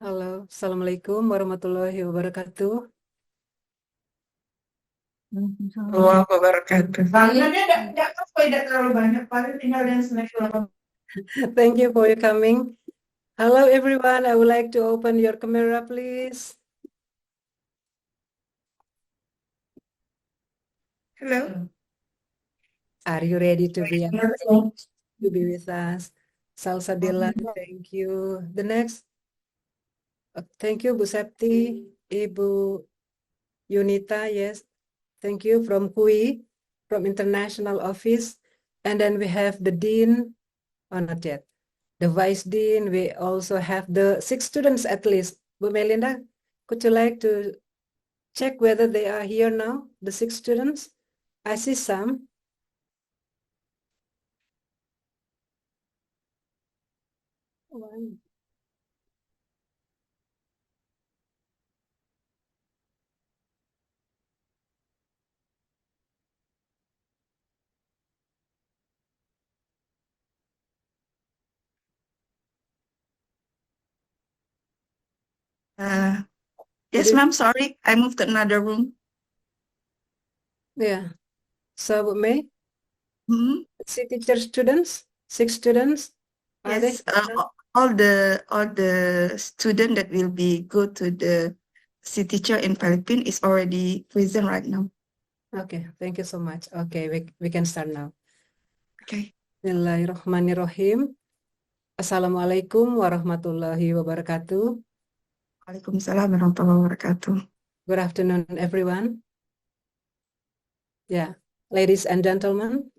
Halo, Assalamualaikum warahmatullahi wabarakatuh. Allah wabarakatuh. Bangunannya enggak terlalu banyak, paling tinggal yang snack. Thank you for your coming. Hello everyone, I would like to open your camera please. Hello. Are you ready to be with us? Salsabila, thank you. The next, thank you Bu Septi, Ibu Yunita, yes. Thank you from KUI, from International Office. And then we have the Dean, oh not yet. The Vice Dean, we also have the 6 students at least. Bu Melinda, could you like to check whether they are here now, the 6 students? I see some. One. Yes, ma'am. Sorry, I moved to another room. Yeah. So, Bu May, Hmm. see teacher students, 6 students. Are Yes, they? all the student that will be go to the C teacher in Philippines is already present right now. Okay, thank you so much. Okay, we can start now. Okay. Bismillahirrahmanirrahim. Assalamualaikum warahmatullahi wabarakatuh. Waalaikumsalam warahmatullahi wabarakatuh. Good afternoon, everyone. Yeah, ladies and gentlemen,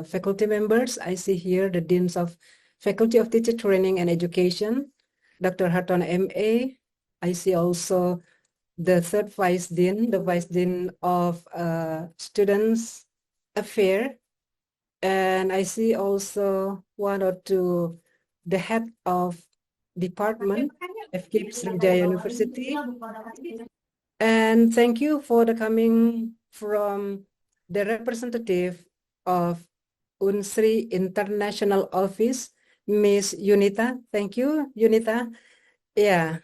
faculty members, I see here the Deans of Faculty of Teacher Training and Education, Dr. Harton M.A. I see also the 3rd Vice Dean, the Vice Dean of Students Affairs, and I see also 1 or 2, the head of department, FKIP Sriwijaya University. And thank you for the coming from the representative of UNSRI International Office, Miss Yunita. Thank you, Yunita. Yeah,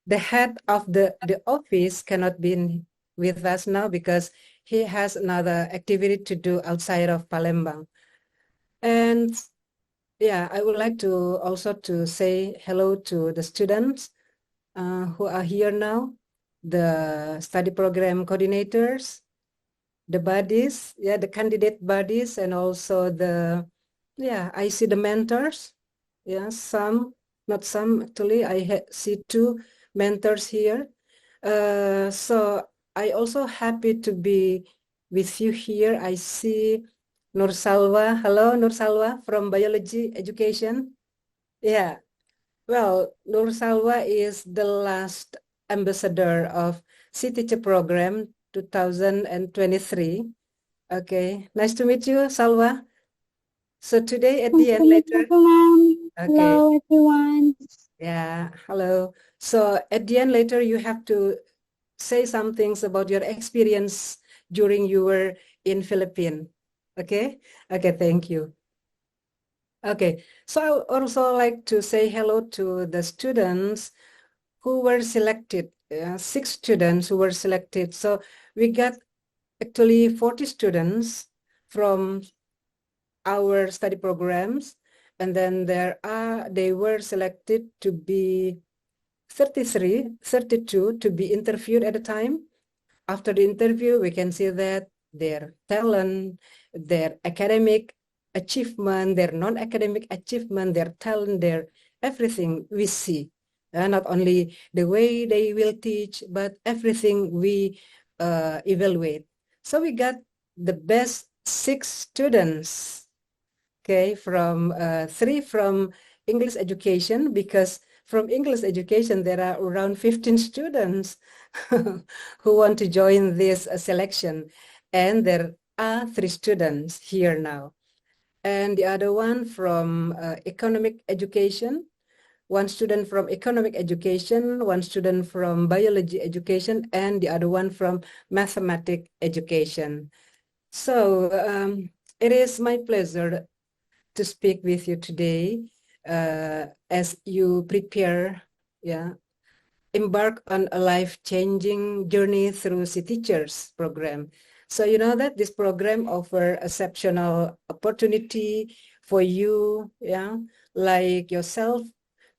the head of the office cannot be with us now because he has another activity to do outside of Palembang. And yeah, I would like to also to say hello to the students who are here now, the study program coordinators, the buddies, yeah, the candidate buddies, and also the, yeah, I see the mentors, yeah, some, not some, actually, I see 2 mentors here. So I also happy to be with you here. I see Nur Salwa. Hello, Nur Salwa from Biology Education. Yeah, well, Nur Salwa is the last ambassador of C-Teacher Program 2023. Okay, nice to meet you, Salwa. So today at the end later. Okay. Hello, everyone. Yeah, hello. So at the end later, you have to say some things about your experience during you were in Philippines. Okay? Okay, thank you. Okay, so I would also like to say hello to the students who were selected, 6 students who were selected. So we got actually 40 students from our study programs, and then they were selected to be 32 to be interviewed at a time. After the interview, we can see that their talent, their academic achievement, their non-academic achievement, their talent, their everything we see. Not only the way they will teach, but everything we evaluate. So we got the best 6 students, okay, from 3 from English education, because from English education there are around 15 students who want to join this selection, and there are 3 students here now. And the other one from economic education, 1 student from economic education, 1 student from biology education, and the other one from mathematics education. So it is my pleasure to speak with you today as you prepare, embark on a life-changing journey through C Teachers program. So you know that this program offers exceptional opportunity for you, like yourself,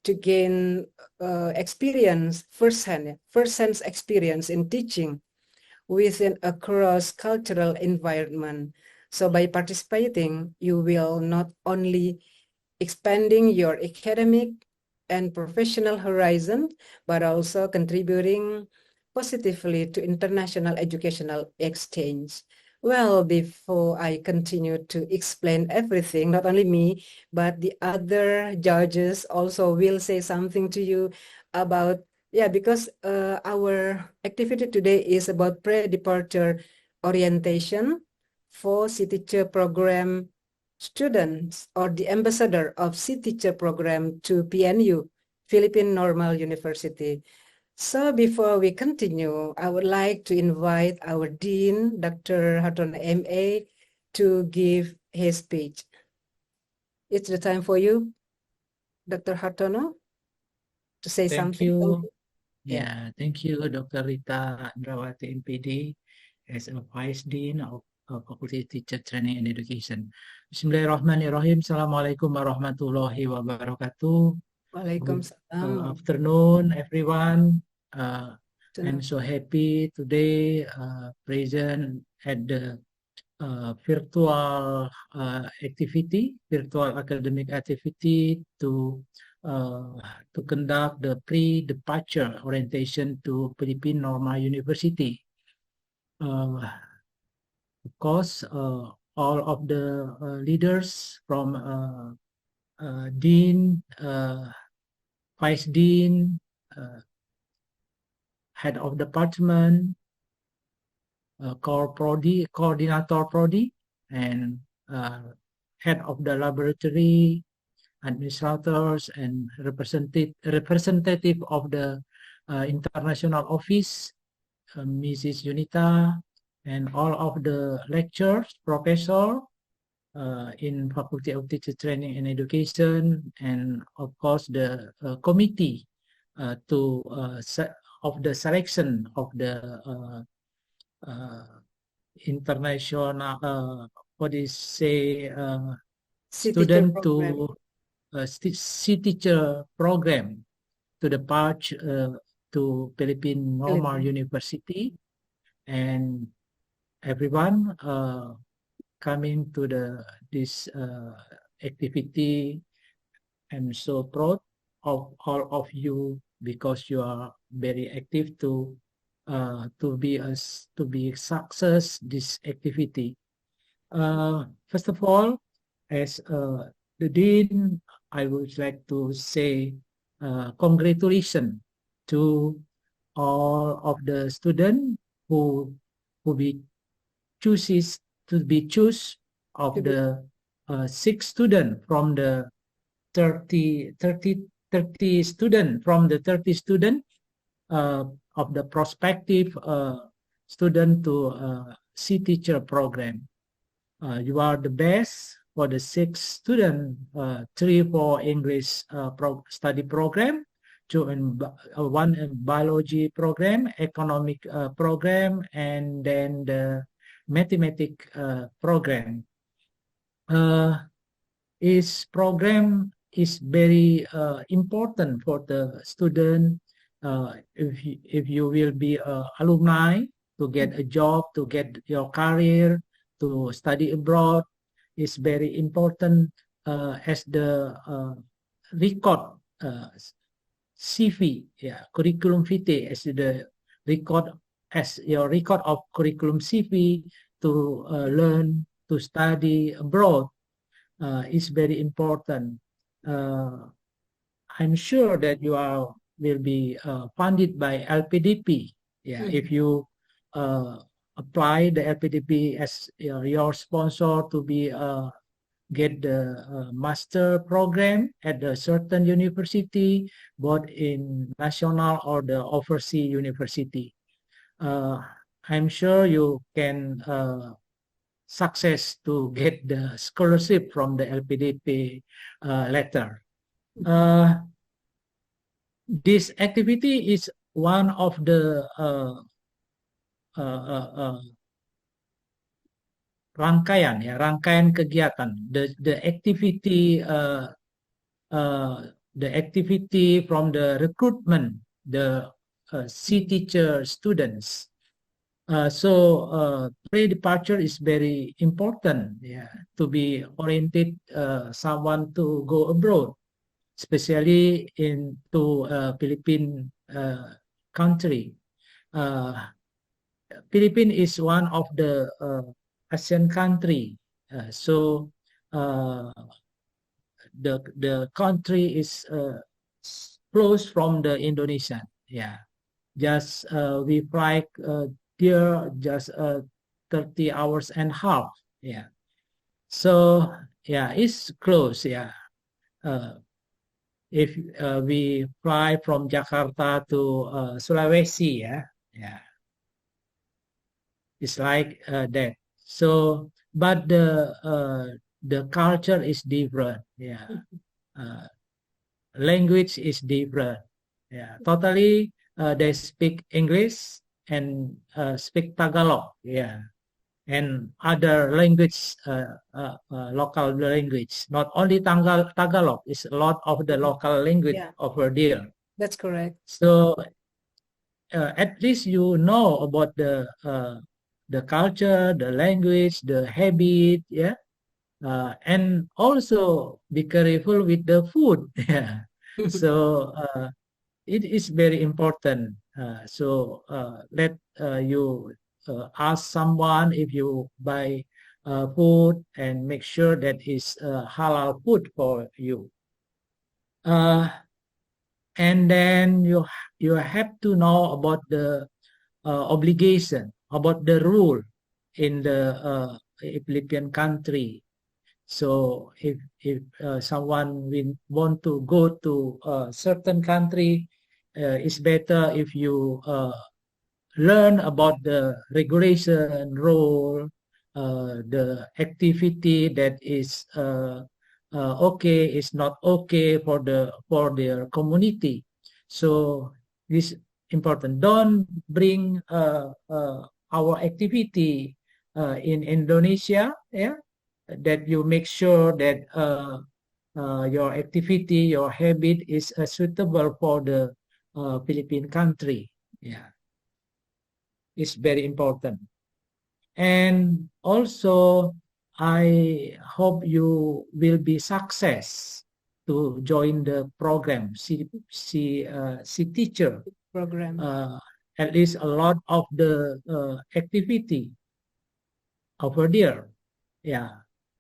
to gain experience, first-hand experience in teaching within a cross-cultural environment. So by participating, you will not only expanding your academic and professional horizon, but also contributing positively to international educational exchange. Well, before I continue to explain everything, not only me, but the other judges also will say something to you about, because our activity today is about pre-departure orientation for C Teacher program students or the ambassador of C Teacher program to PNU, Philippine Normal University. So before we continue, I would like to invite our Dean, Dr. Hartono MA, to give his speech. It's the time for you, Dr. Hartono, to say Thank something. you. Yeah. Thank you, Dr. Rita Andrawati, MPD, as a Vice Dean of Faculty Teacher Training and Education. Bismillahirrahmanirrahim. Assalamualaikum warahmatullahi wabarakatuh. Good Waalaikumsalam. afternoon, everyone. To I'm know. so happy today present at the virtual activity, virtual academic activity to conduct the pre-departure orientation to Philippine Normal University. Of course, all of the leaders from Dean, Vice Dean, Head of Department, Coordinator Prodi, and Head of the Laboratory, administrators, and representative of the International Office, Mrs. Yunita, and all of the lecturers, professor in Faculty of Teacher Training and Education, and of course the committee of the selection of the international, student to C Teacher program to depart to Philippine Normal University, and everyone coming to this activity. I'm so proud of all of you because you are very active to be success this activity. First of all, as the Dean, I would like to say congratulations to all of the students who be choose of the 6 students from the 30 students from the 30 students of the prospective student to C Teacher program. You are the best for the 6 students, 3 for English study program, 2 in 1 in biology program, economic program, and then the mathematics program. This program is very important for the student. If you will be an alumni to get a job, to get your career, to study abroad, is very important as the record CV, curriculum vitae, as the record, as your record of curriculum CV to learn to study abroad is very important. I'm sure that you will be funded by LPDP. Yeah, if you apply the LPDP as your sponsor to be get the master program at a certain university, both in national or the overseas university. I'm sure you can success to get the scholarship from the LPDP letter. This activity is one of the rangkaian kegiatan. The activity from the recruitment, the C teacher students. So pre-departure is very important, yeah, to be oriented someone to go abroad, especially into Philippine country. Philippines is one of the ASEAN country, so the country is close from the Indonesia. Yeah, just we fly here just 30 hours and a half. Yeah, so yeah, it's close. Yeah, if we fly from Jakarta to Sulawesi, yeah, it's like that. So, but the culture is different. Yeah, language is different. Yeah, totally. They speak English and speak Tagalog. Yeah, and other language, local language. Not only Tagalog, it's a lot of the local language over there. That's correct. So at least you know about the culture, the language, the habit, yeah, and also be careful with the food. Yeah, so it is very important. So let you ask someone if you buy food and make sure that it's halal food for you. And then you have to know about the obligation, about the rule in the Philippine country. So if someone will want to go to a certain country, it's better if you learn about the regulation, rule, the activity that is okay, is not okay for their community. So this important. Don't bring our activity in Indonesia, yeah, that you make sure that your activity, your habit is suitable for the Philippine country. Yeah, it's very important. And also, I hope you will be success to join the program, C teacher Program. At least a lot of the activity over there. Yeah,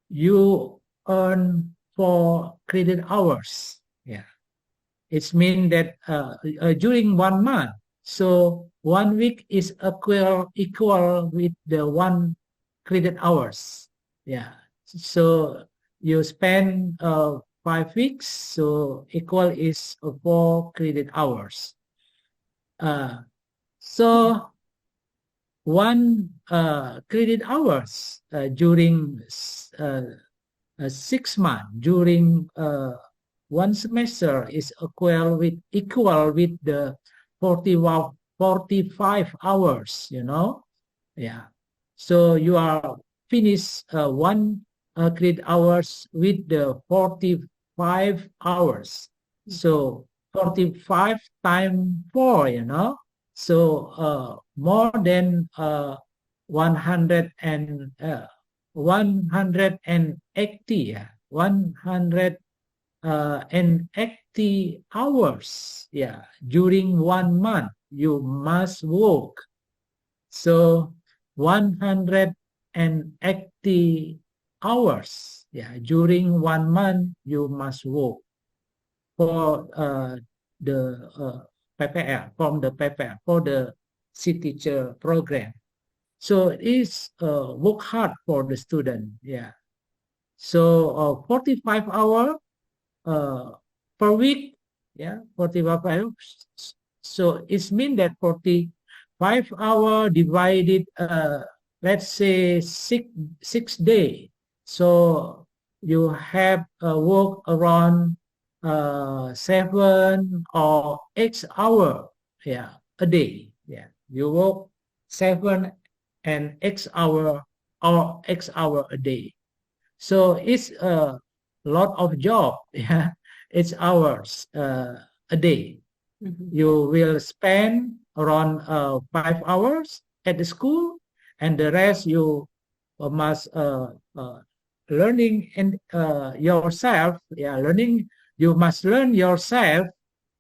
you earn 4 credit hours. Yeah, it means that during 1 month, so 1 week is equal with the 1 credit hours. Yeah, so you spend 5 weeks, so equal is 4 credit hours. So 1 credit hours during 6 months, during 1 semester is equal with the 45 hours, you know. Yeah, so you are finished 1 credit hours with the 45 hours. So 45 times 4, you know. So more than 180 hours. Yeah, during 1 month you must work. So 180 80 hours. Yeah, during 1 month you must work for the PPL, from the PPL, for the C teacher program. So it is work hard for the student. Yeah. So 45 hours per week. Yeah, 45 hours. So it's mean that 45 hours divided, let's say six days. So you have work around 7 or 8 hours, yeah, a day. Yeah, you work 7 and 8 hours or 8 hours a day. So it's a lot of job. Yeah, it's hours a day. You will spend around 5 hours at the school, and the rest you must learning in yourself. Yeah, learning. You must learn yourself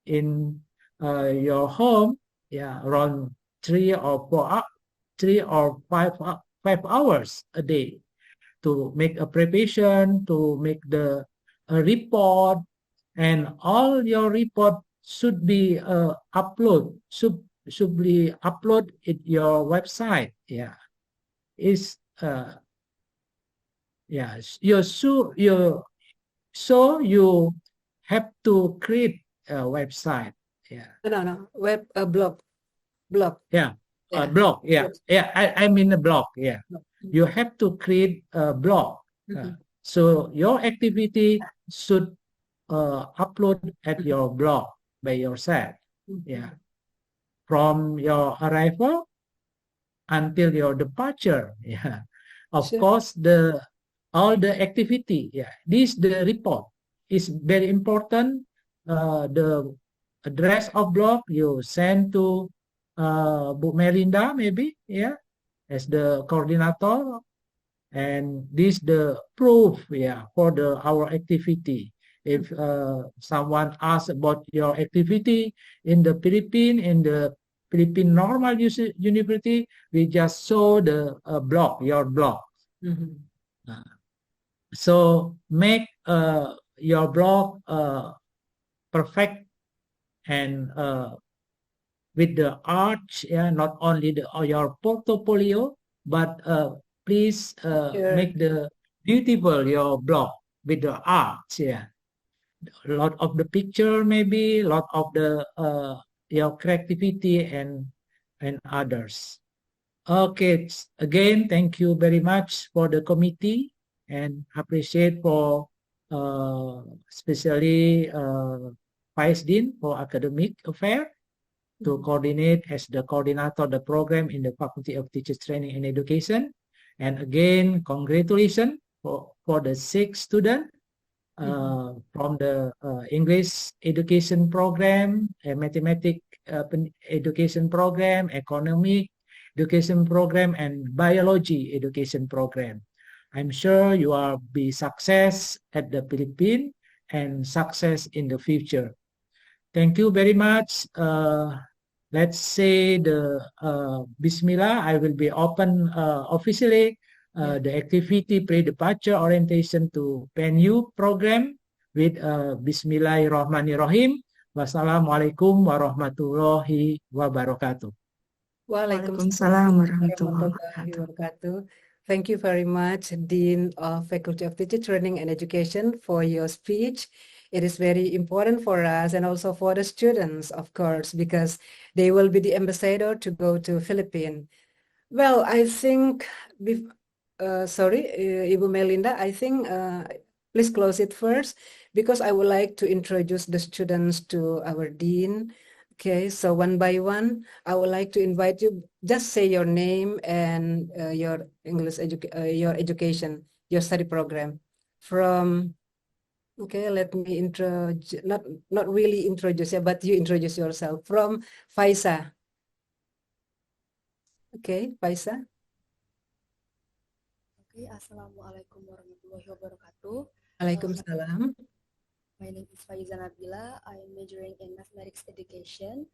in your home. Yeah, around 3 or 5 hours a day to make a preparation, to make a report, and all your report should be should be upload in your website. Yeah, is yeah. So you have to create a website. Yeah. No, blog. Yeah. Yeah. Blog. Yeah. Yes. Yeah. I mean a blog. Yeah. You have to create a blog. So your activity should upload at your blog by yourself. Yeah. From your arrival until your departure. Yeah. Of Sure. course, all the activity. Yeah. This the report is very important. The address of blog you send to Bu Melinda maybe. Yeah. As the coordinator. And this the proof, yeah, for our activity. If someone asks about your activity in the Philippines, in the Philippine Normal University, we just show the blog, your blog. So make your blog perfect and with the art, yeah, not only your portfolio, but please Sure. make the beautiful your blog with the art. Yeah, a lot of the picture, maybe a lot of the your creativity and others. Okay, again, thank you very much for the committee and appreciate for especially Vice Dean for Academic Affairs to coordinate as the coordinator of the program in the Faculty of Teachers Training and Education. And again, congratulations for the 6 students from the English education program, mathematics education program, economic education program, and biology education program. I'm sure you will be success at the Philippines and success in the future. Thank you very much. Let's say the Bismillah. I will be open officially the activity pre-departure orientation to PNU program with Bismillahirrahmanirrahim. Wassalamualaikum warahmatullahi wabarakatuh. Waalaikumsalam warahmatullahi wabarakatuh. Thank you very much, Dean of Faculty of Teacher Training and Education, for your speech. It is very important for us and also for the students, of course, because they will be the ambassador to go to Philippines. Well, I think, sorry, Ibu Melinda, I think please close it first, because I would like to introduce the students to our Dean. Okay, so one by one, I would like to invite you, just say your name and your English your education, your study program. From, okay, let me not really introduce you, but you introduce yourself. From Faisa. Okay, Faisa. Okay, Assalamualaikum warahmatullahi wabarakatuh. Waalaikumsalam. My name is Faiza Nabila. I'm majoring in mathematics education,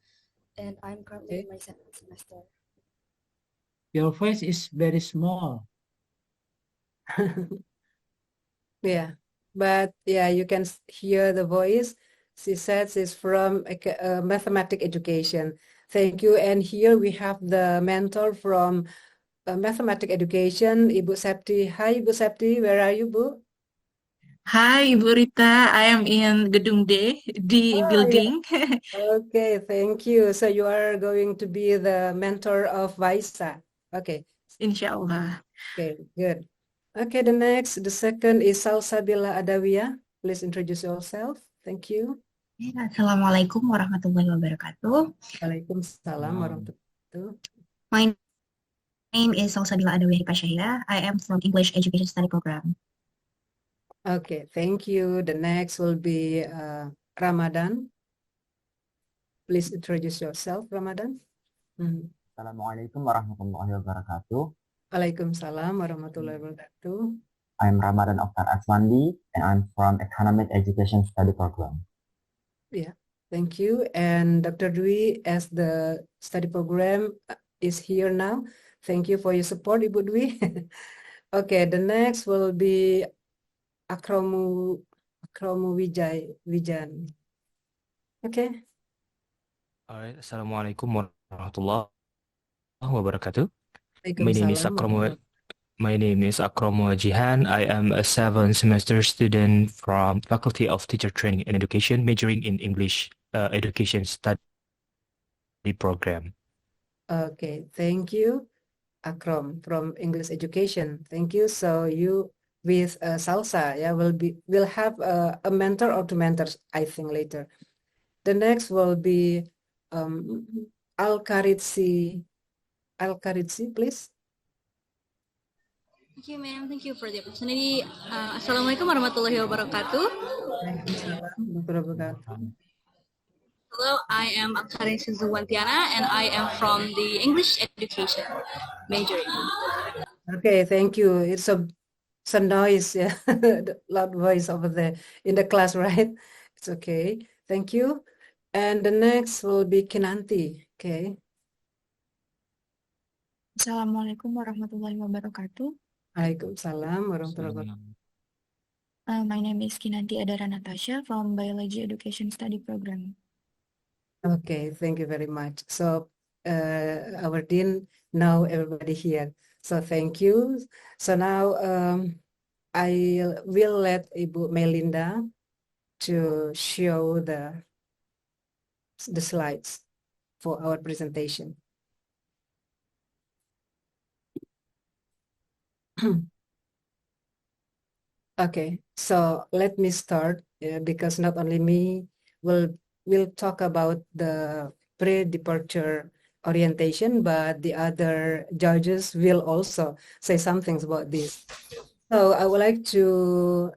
and I'm currently in my 7th semester. Your voice is very small. Yeah, but yeah, you can hear the voice. She says it's from mathematics education. Thank you. And here we have the mentor from mathematics education, Ibu Septi. Hi, Ibu Septi. Where are you, Bu? Hi, Ibu Rita. I am in Gedung D, D Oh, yeah. building. Okay, thank you. So you are going to be the mentor of Vaisa. Okay. Insyaallah. Okay, good. Okay, the second is Salsabila Adawiyah. Please introduce yourself. Thank you. Ya, Assalamualaikum warahmatullahi wabarakatuh. Waalaikumsalam warahmatullahi wabarakatuh. My name is Salsabila Adawiyah Syahira. I am from English Education Study Program. Okay, thank you. The next will be Ramadan. Please introduce yourself, Ramadan. Assalamualaikum warahmatullahi wabarakatuh. Waalaikumsalam warahmatullahi wabarakatuh. I'm Ramadan Oktar Aswandi, and I'm from Economic Education Study Program. Yeah, thank you. And Dr. Dwi, as the study program is here now. Thank you for your support, Ibu Dwi. Okay, the next will be Akromu Wijan. Okay. All right. Assalamualaikum warahmatullahi wabarakatuh. My name is Akromu Jihan. I am a 7th semester student from Faculty of Teacher Training and Education, majoring in English Education Study Program. Okay, thank you, Akrom from English Education. Thank you. So you with Salsa, yeah, will have a mentor or two mentors, I think, later. The next will be Al-Karitsi, please. Thank you, ma'am. Thank you for the opportunity. Assalamualaikum warahmatullahi wabarakatuh. Waalaikumsalam warahmatullahi wabarakatuh. Hello, I am Al-Karitsi Zuwantiana, and I am from the English Education majoring. Okay, thank you. It's some noise, yeah, the loud voice over there in the class, right? It's okay. Thank you. And the next will be Kinanti. Okay. Assalamualaikum warahmatullahi wabarakatuh. Waalaikumsalam warahmatullahi wabarakatuh. My name is Kinanti Adara Natasha from Biology Education Study Program. Okay, thank you very much. So our dean know everybody here. So thank you. So now I will let Ibu Melinda to show the slides for our presentation. Okay, so let me start because not only me will talk about the pre-departure orientation, but the other judges will also say some things about this. So I would like to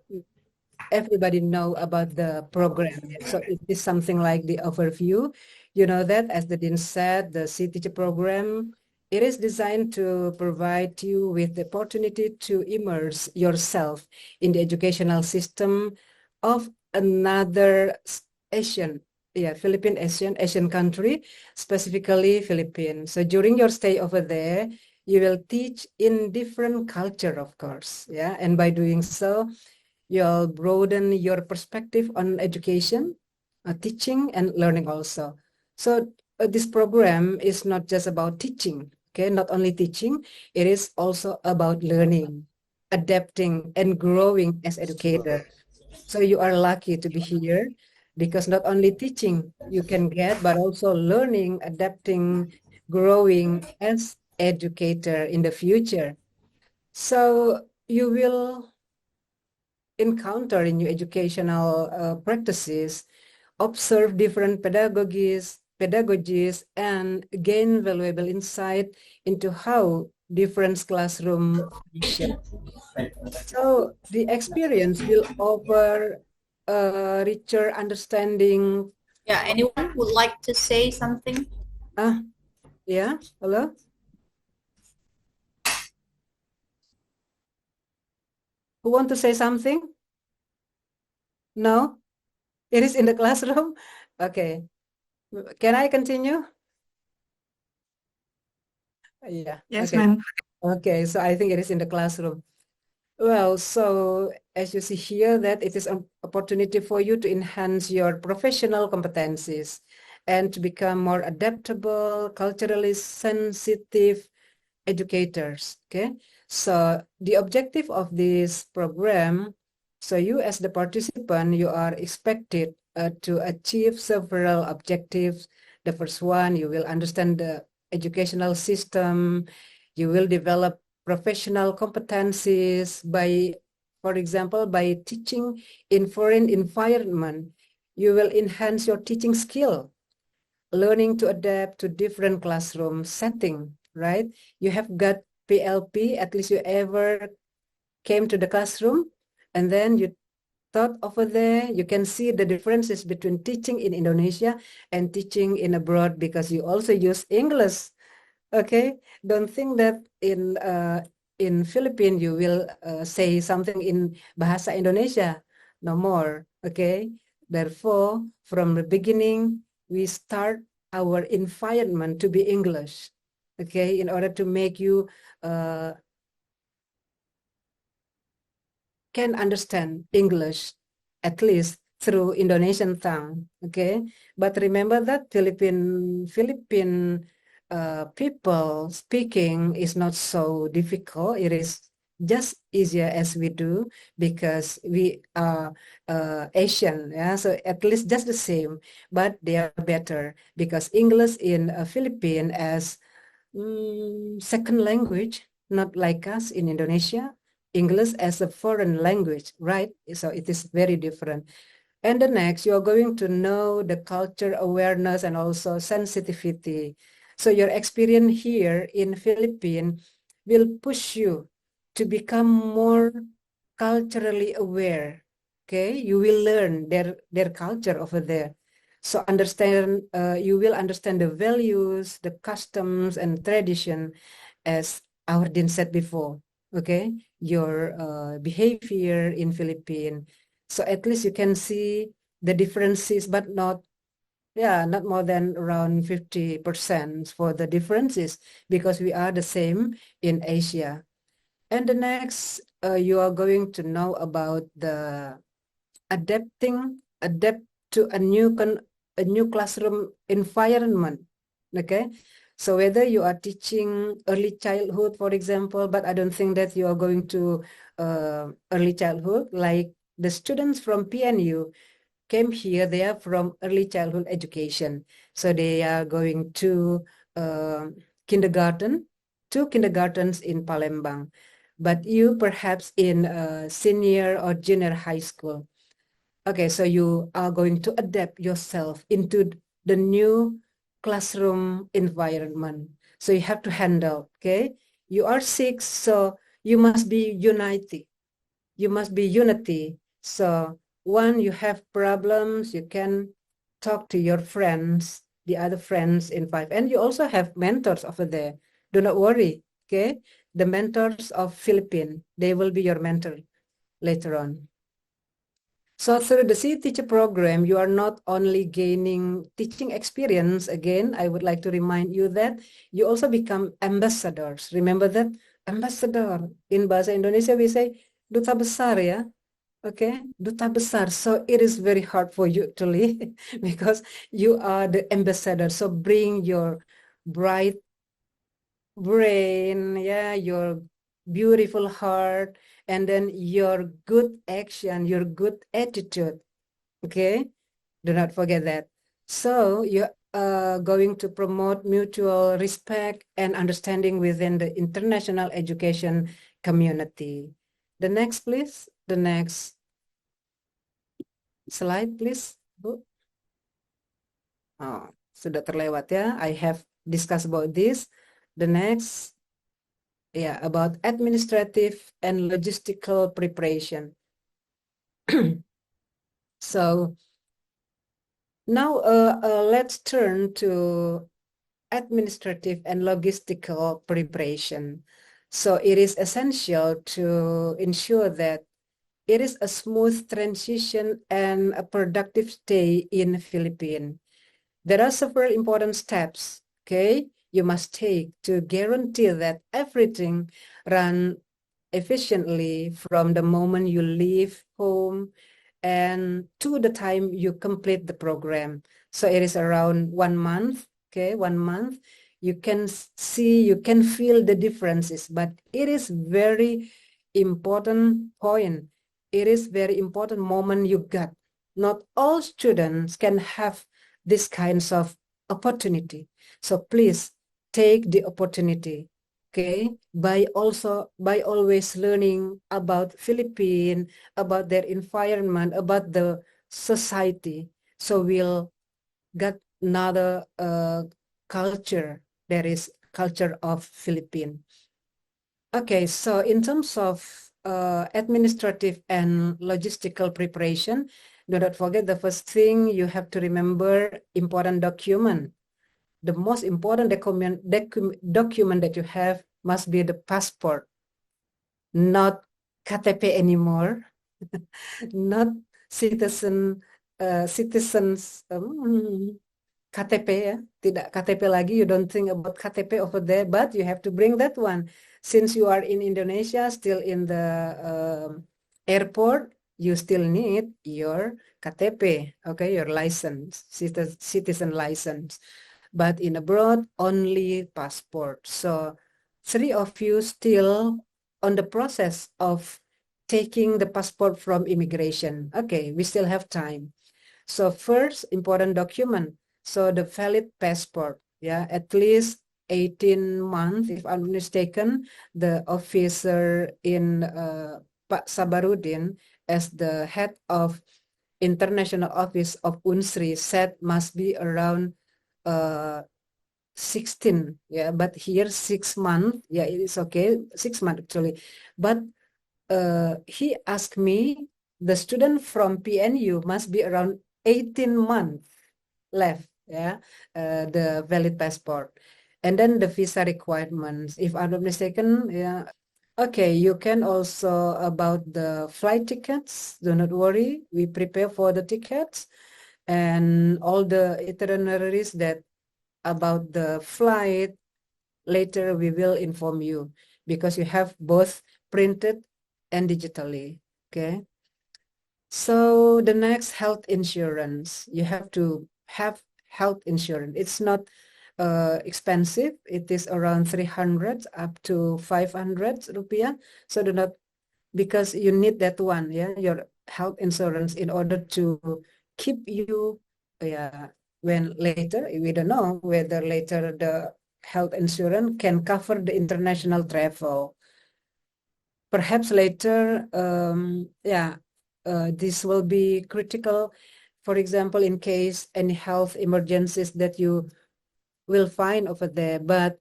everybody know about the program. So it is something like the overview. You know that, as the dean said, the C-Teacher program, it is designed to provide you with the opportunity to immerse yourself in the educational system of another Philippine Asian country, specifically Philippines. So during your stay over there, you will teach in different culture, of course, yeah. And by doing so, you'll broaden your perspective on education, teaching, and learning also. So this program is not just about teaching, okay? Not only teaching, it is also about learning, adapting, and growing as educator. So you are lucky to be here because not only teaching you can get, but also learning, adapting, growing as educator in the future. So you will encounter in your educational practices, observe different pedagogies, and gain valuable insight into how different classroom function. So the experience will offer a richer understanding. Yeah, anyone would like to say something? Yeah, hello? Who want to say something? No? It is in the classroom? Okay. Can I continue? Yeah. Yes, okay. ma'am. Okay, so I think it is in the classroom. Well, so as you see here, that it is an opportunity for you to enhance your professional competencies and to become more adaptable, culturally sensitive educators. Okay, so the objective of this program, so you as the participant, you are expected to achieve several objectives. The first one, you will understand the educational system, you will develop professional competencies by, for example, by teaching in foreign environment, you will enhance your teaching skill, learning to adapt to different classroom setting, right? You have got PLP, at least you ever came to the classroom, and then you taught over there, you can see the differences between teaching in Indonesia and teaching in abroad because you also use English. Okay, don't think that in Philippines you will say something in bahasa Indonesia, no more. Okay, therefore from the beginning we start our environment to be English. Okay, in order to make you can understand English at least through Indonesian tongue. Okay, but remember that Philippine people speaking is not so difficult. It is just easier as we do because we are Asian, yeah. So at least just the same, but they are better because English in Philippines as second language, not like us in Indonesia. English as a foreign language, right? So it is very different. And the next, you are going to know the culture awareness and also sensitivity. So your experience here in Philippines will push you to become more culturally aware. Okay, you will learn their culture over there. So understand, you will understand the values, the customs and tradition, as our Dean said before. Okay, your behavior in Philippines. So at least you can see the differences, but not, yeah, not more than around 50% for the differences because we are the same in Asia. And the next, you are going to know about the adapt to a new classroom environment. Okay, so whether you are teaching early childhood, for example, but I don't think that you are going to early childhood, like the students from PNU came here, they are from early childhood education. So they are going to kindergarten, 2 kindergartens in Palembang. But you perhaps in senior or junior high school. Okay, so you are going to adapt yourself into the new classroom environment. So you have to handle, okay? You are 6, so you must be united. You must be unity. So when you have problems, you can talk to your friends, the other friends in 5. And you also have mentors over there. Do not worry, okay? The mentors of Philippines, they will be your mentor later on. So through the C Teacher program, you are not only gaining teaching experience. Again, I would like to remind you that you also become ambassadors. Remember that? Ambassador. In Bahasa Indonesia, we say, duta besar ya. Okay, duta besar. So it is very hard for you to leave because you are the ambassador. So bring your bright brain, yeah, your beautiful heart, and then your good action, your good attitude. Okay, do not forget that. So you are going to promote mutual respect and understanding within the international education community. The next, please. The next slide, please. Bu. Oh, sudah terlewat ya. I have discussed about this. The next, yeah, about administrative and logistical preparation. So now let's turn to administrative and logistical preparation. So it is essential to ensure that it is a smooth transition and a productive stay in Philippines. There are several important steps, okay, you must take to guarantee that everything runs efficiently from the moment you leave home and to the time you complete the program. So it is around 1 month, okay, 1 month. You can see, you can feel the differences, but it is very important point. It is very important moment you got. Not all students can have this kinds of opportunity. So please take the opportunity, okay, by always learning about Philippines, about their environment, about the society. So we'll get another culture, that is culture of Philippines. Okay, so in terms of administrative and logistical preparation, do not forget the first thing you have to remember, important document. The most important document that you have must be the passport, not KTP anymore, not citizens KTP ya, tidak KTP lagi. You don't think about KTP over there, but you have to bring that one. Since you are in Indonesia, still in the airport, you still need your KTP, okay, your license, citizen license. But in abroad, only passport. So 3 of you still on the process of taking the passport from immigration. Okay, we still have time. So first, important document. So the valid passport, yeah, at least 18 months, if I'm not mistaken, the officer in Pak Sabarudin as the head of international office of UNSRI said must be around 16, yeah, but here 6 months, yeah, it is okay, 6 months actually. But he asked me, the student from PNU must be around 18 months left, yeah, the valid passport. And then the visa requirements, if I'm not mistaken, yeah. Okay, you can also about the flight tickets, do not worry, we prepare for the tickets and all the itineraries that about the flight, later we will inform you because you have both printed and digitally, okay? So the next, health insurance. You have to have health insurance. It's not expensive. It is around 300 up to 500 rupiah. So do not, because you need that one, yeah, your health insurance in order to keep you, yeah, when later, we don't know whether later the health insurance can cover the international travel. Perhaps later, yeah, this will be critical. For example, in case any health emergencies that you will find over there, but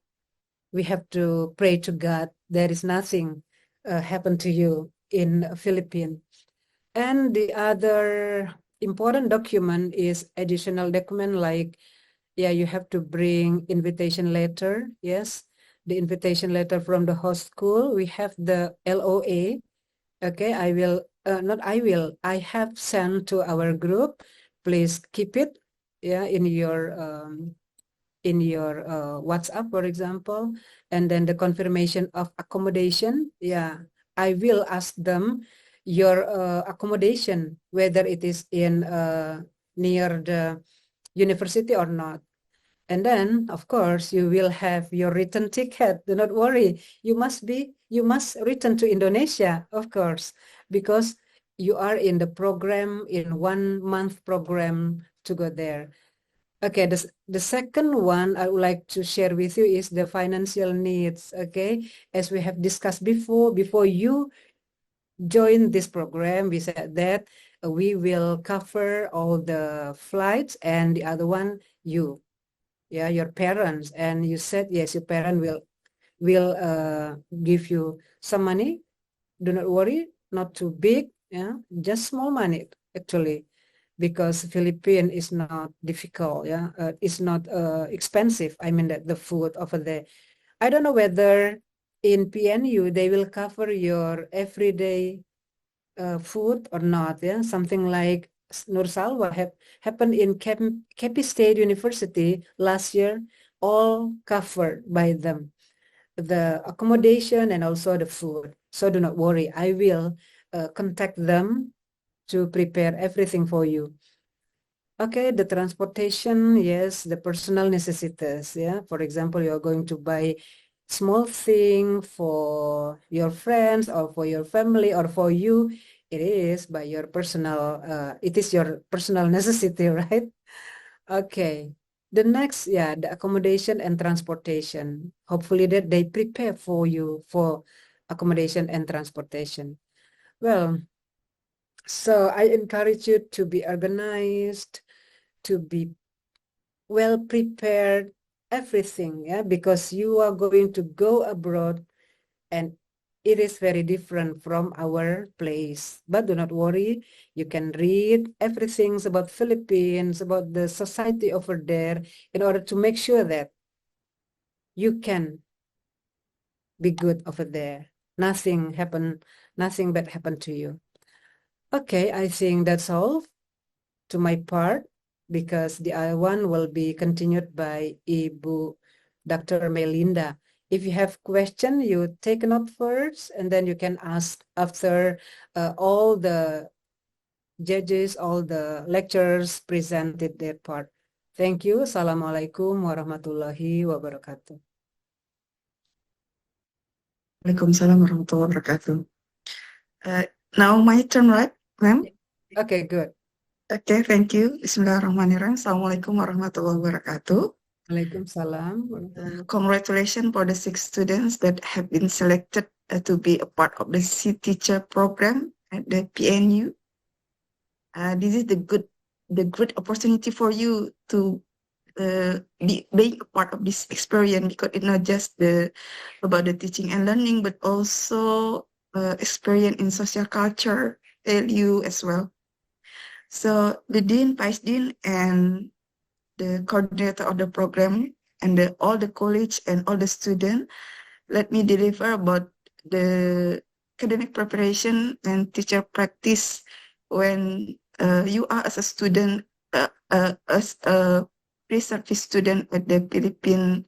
we have to pray to God there is nothing happen to you in Philippines. And the other important document is additional document like, yeah, you have to bring invitation letter. Yes, the invitation letter from the host school. We have the LOA. Okay, I have sent to our group. Please keep it, yeah, in your WhatsApp, for example. And then the confirmation of accommodation. Yeah, I will ask them your accommodation, whether it is in near the university or not. And then, of course, you will have your return ticket. Do not worry. You must return to Indonesia, of course, because you are in the program, in 1 month program to go there. Okay, the second one I would like to share with you is the financial needs. Okay, as we have discussed before you join this program, we said that we will cover all the flights and the other one, you, yeah, your parents. And you said, yes, your parent will give you some money. Do not worry, not too big, yeah, just small money actually, because Philippines is not difficult, yeah, it's not expensive. I mean that the food over there. I don't know whether in PNU they will cover your everyday food or not, yeah, something like Nur Salwa happened in Kepi State University last year, all covered by them, the accommodation and also the food. So do not worry. I will contact them to prepare everything for you. Okay, the transportation, yes, the personal necessities. Yeah, for example, you're going to buy small thing for your friends or for your family or for you. It is by your personal. It is your personal necessity, right? Okay. The next, yeah, the accommodation and transportation. Hopefully that they prepare for you for accommodation and transportation. Well, so I encourage you to be organized, to be well prepared, everything, yeah, because you are going to go abroad and it is very different from our place. But do not worry, you can read everything about Philippines, about the society over there, in order to make sure that you can be good over there. Nothing bad happened to you. Okay, I think that's all to my part, because the other one will be continued by Ibu Dr. Melinda. If you have question, you take a note first, and then you can ask after all the judges, all the lecturers presented their part. Thank you. Assalamualaikum warahmatullahi wabarakatuh. Waalaikumsalam warahmatullahi wabarakatuh. Now my turn, right, ma'am? Okay, good. Okay, thank you. Bismillahirrahmanirrahim. Assalamualaikum warahmatullahi wabarakatuh. Waalaikumsalam. Congratulations for the 6 students that have been selected to be a part of the C teacher program at the PNU. This is the good opportunity for you to being a part of this experience, because it's not just about the teaching and learning, but also experience in social culture, value as well. So the Dean, Vice Dean, and the coordinator of the program, and all the college and all the students, let me deliver about the academic preparation and teacher practice when you are as a student, as a pre-service student at the Philippine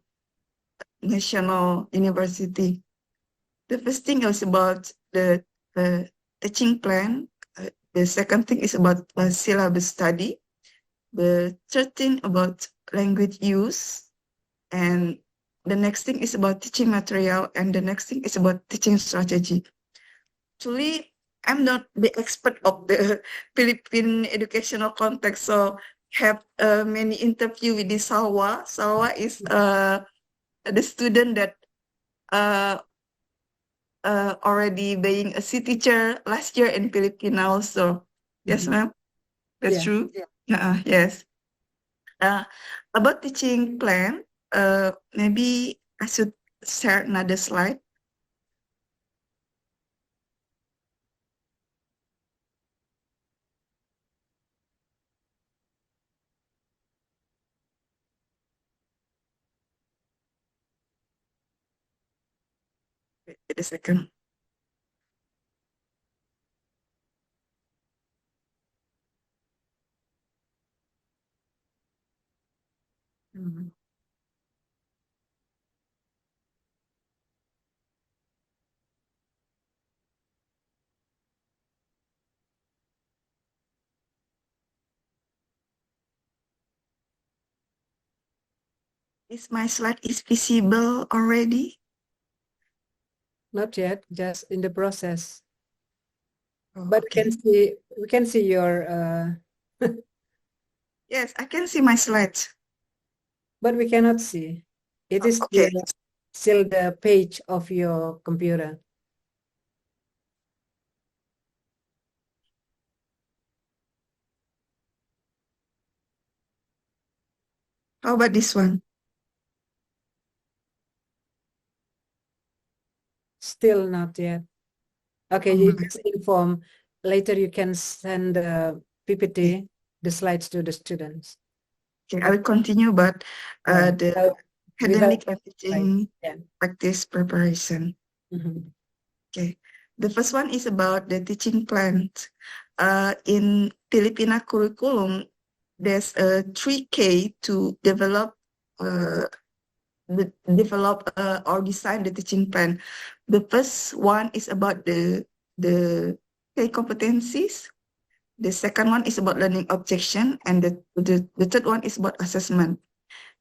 National University. The first thing is about the teaching plan. The second thing is about syllabus study. The third thing about language use. And the next thing is about teaching material. And the next thing is about teaching strategy. Actually, I'm not the expert of the Philippine educational context, so have many interview with this Salwa. Salwa is the student that already being a C teacher last year in Philippines also. Yes, ma'am? That's true? Yeah. Yes. About teaching plan, maybe I should share another slide. Wait a second. Is my slide is visible already? Not yet, just in the process. Oh, But okay. we can see your Yes, I can see my slides. but we cannot see. It is Okay. still the page of your computer. How about this one? Still not yet. Okay, you just inform. Later you can send the PPT, the slides to the students. Okay, I will continue, but the academic and teaching Yeah. practice preparation. Okay, the first one is about the teaching plan. In Filipina curriculum, there's a 3K to develop or design the teaching plan. The first one is about the key competencies. The second one is about learning objection, and the third one is about assessment.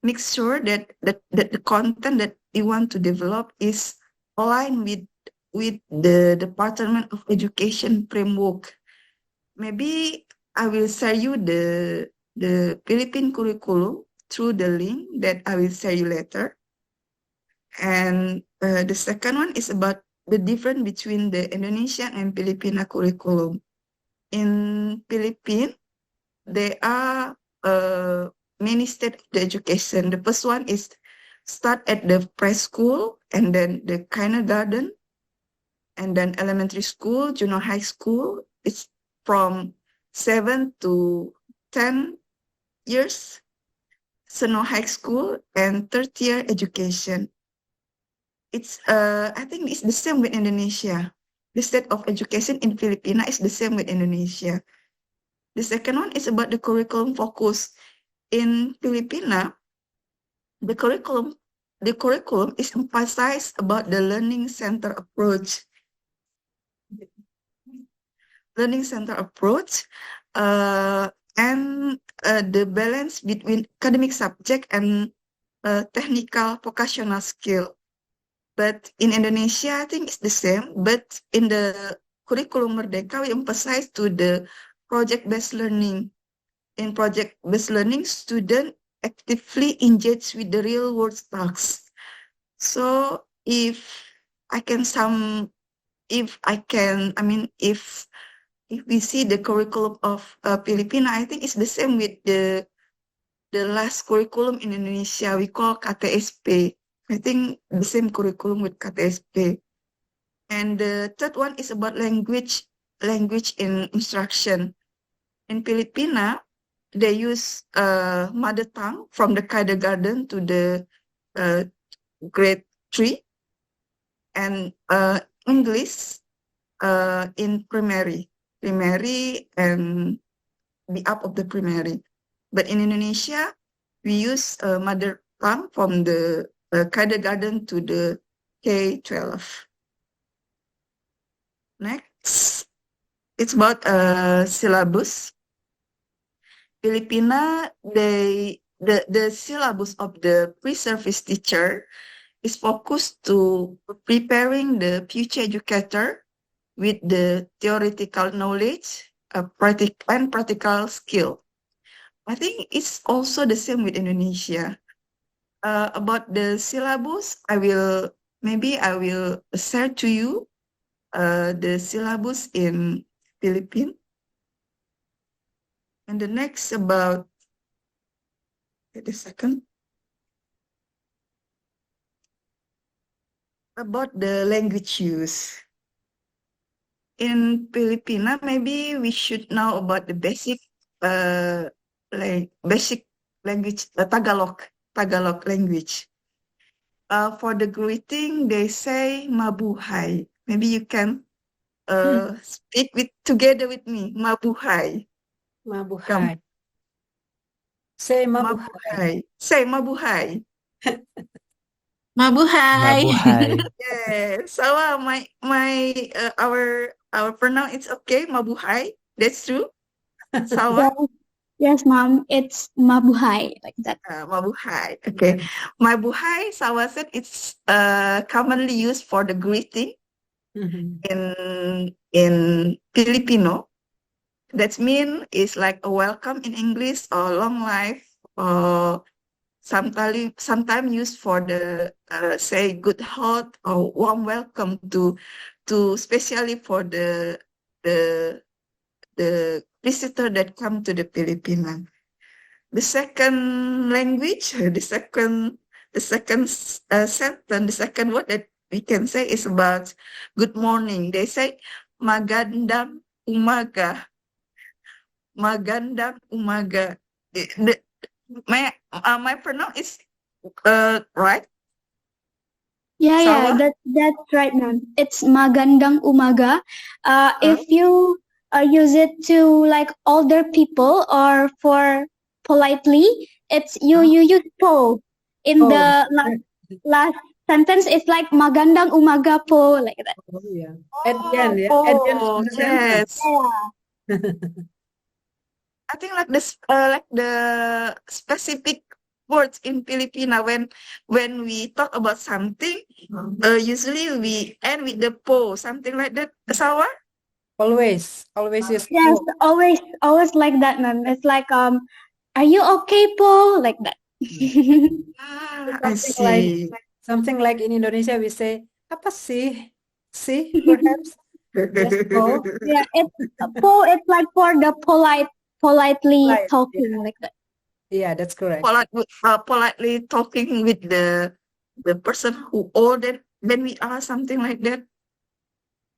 Make sure that the content that you want to develop is aligned with the Department of Education framework. Maybe I will share you the Philippine curriculum through the link that I will share you later. And the second one is about the difference between the Indonesian and Filipino curriculum. In Philippines, there are many stages of the education. The first one is start at the preschool, and then the kindergarten, and then elementary school, junior high school. It's from 7 to 10 years, senior high school, and third year education. It's I think it's the same with Indonesia. The state of education in Filipina is the same with Indonesia. The second one is about the curriculum focus. In Filipina, the curriculum is emphasized about the learning center approach. Learning center approach and the balance between academic subject and technical vocational skill. But in Indonesia, I think it's the same. But in the curriculum Merdeka, we emphasize to the project-based learning. In project-based learning, students actively engage with the real-world tasks. So if we see the curriculum of Filipina, I think it's the same with the last curriculum in Indonesia. We call KTSP. I think the same curriculum with KTSP. And the third one is about language in instruction. In Filipina, they use mother tongue from the kindergarten to the grade 3, and English in primary and the up of the primary. But in Indonesia, we use mother tongue from the kindergarten to the K-12. Next, it's about syllabus. Filipina, the syllabus of the pre-service teacher is focused to preparing the future educator with the theoretical knowledge, and practical skill. I think it's also the same with Indonesia. About the syllabus, I will share to you the syllabus in Philippines. And the next about, wait a second. About the language use. In Filipina, maybe we should know about the basic language, Tagalog language. For the greeting, they say mabuhay. Maybe you can speak together with me. Mabuhay. Mabuhay. Say mabuhay. Say mabuhay. Mabuhay. Mabuhay. Yes. So our pronoun is okay. Mabuhay. That's true. Sawa. Yes, ma'am. It's mabuhay, like that. Mabuhay. Okay. Mabuhay, Sawa said it's commonly used for the greeting in Filipino. That means it's like a welcome in English, or long life, or sometimes used for the say good health or warm welcome to especially for the visitor that come to the Philippines. The second language, the second sentence, the second word that we can say is about good morning. They say magandang umaga. Magandang umaga. My pronoun is right? Yeah, that's right, ma'am. It's magandang umaga. If you use it to like older people or for politely, it's you use po in the last sentence is like magandang umaga po, like that. Oh, yeah. At the end, yeah. At the end of Oh, the sentence. yes. I think like this, like the specific words in Filipino when we talk about something, usually we end with the po, something like that. Sawa? Always use Yes, po. always like that, ma'am. It's like are you okay po, like that. I see. Something like in Indonesia we say apa sih? See, perhaps. Just po. Yeah, it's po. It's like for the politely Right, talking, yeah. like that. Yeah, that's correct. Politely talking with the person who older than we are, something like that.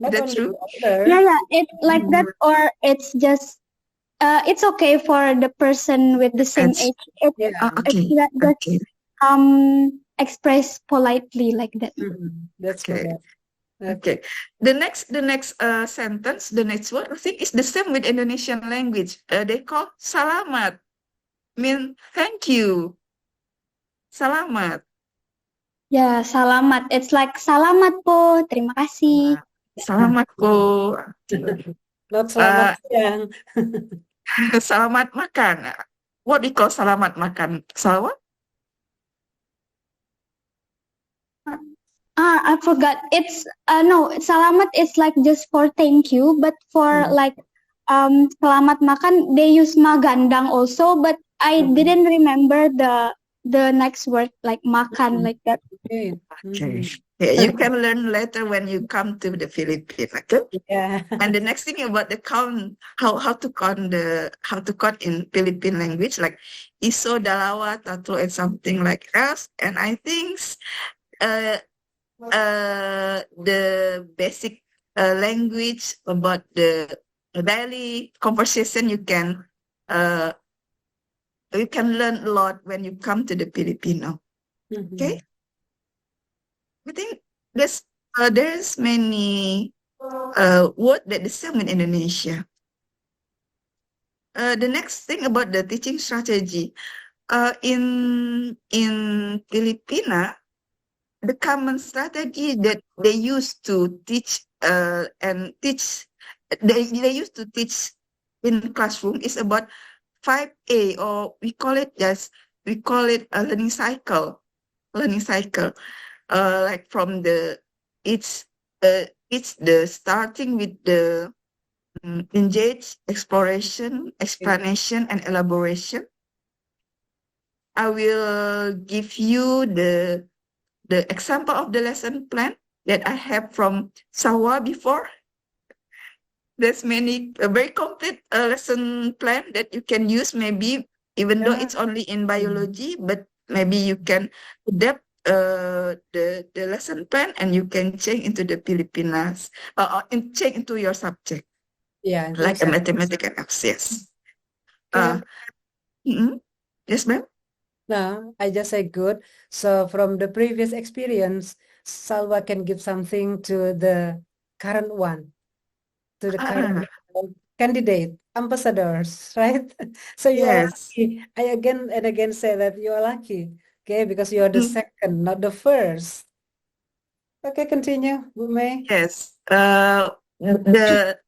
Not Is that only true? older. Yeah, it's like that, or it's just it's okay for the person with the same It's- age. It's Yeah. Okay. not just Okay. express politely like that. That's Okay. correct. Okay. The next sentence, the next word, I think is the same with Indonesian language. They call salamat, mean thank you. Salamat. Yeah, salamat. It's like salamat po, terima kasih. Salamat po. Not selamat siang. Salamat makan. What we call salamat makan? Salawat? I forgot. It's no, salamat is like just for thank you, but for like selamat makan they use magandang also, but I didn't remember the next word like makan like that. Okay. Okay. Yeah, you can learn later when you come to the Philippines. Okay. Yeah. And the next thing about the count, how to count in Philippine language, like iso, dalawa, tatlo, and something like else. And I think the basic language about the daily conversation you can learn a lot when you come to the Filipino. Okay. I think there's many words that the same in Indonesia. The next thing about the teaching strategy, in Filipina, the common strategy that they used to teach they used to teach in classroom is about 5A, or we call it a learning cycle. Like from it's the starting with the engage, exploration, explanation, and elaboration. I will give you the example of the lesson plan that I have from Sawa before. There's a very complete lesson plan that you can use, maybe even though it's only in biology, but maybe you can adapt the lesson plan and you can change into the Filipinas and change into your subject. Yeah, like a mathematical access. Yes, ma'am. No, I just say good. So from the previous experience, Salwa can give something to the current one, to the current candidate, ambassadors, right? So you are lucky. I again and again say that you are lucky, okay, because you are the second, not the first. Okay, continue, Bu May. Yes.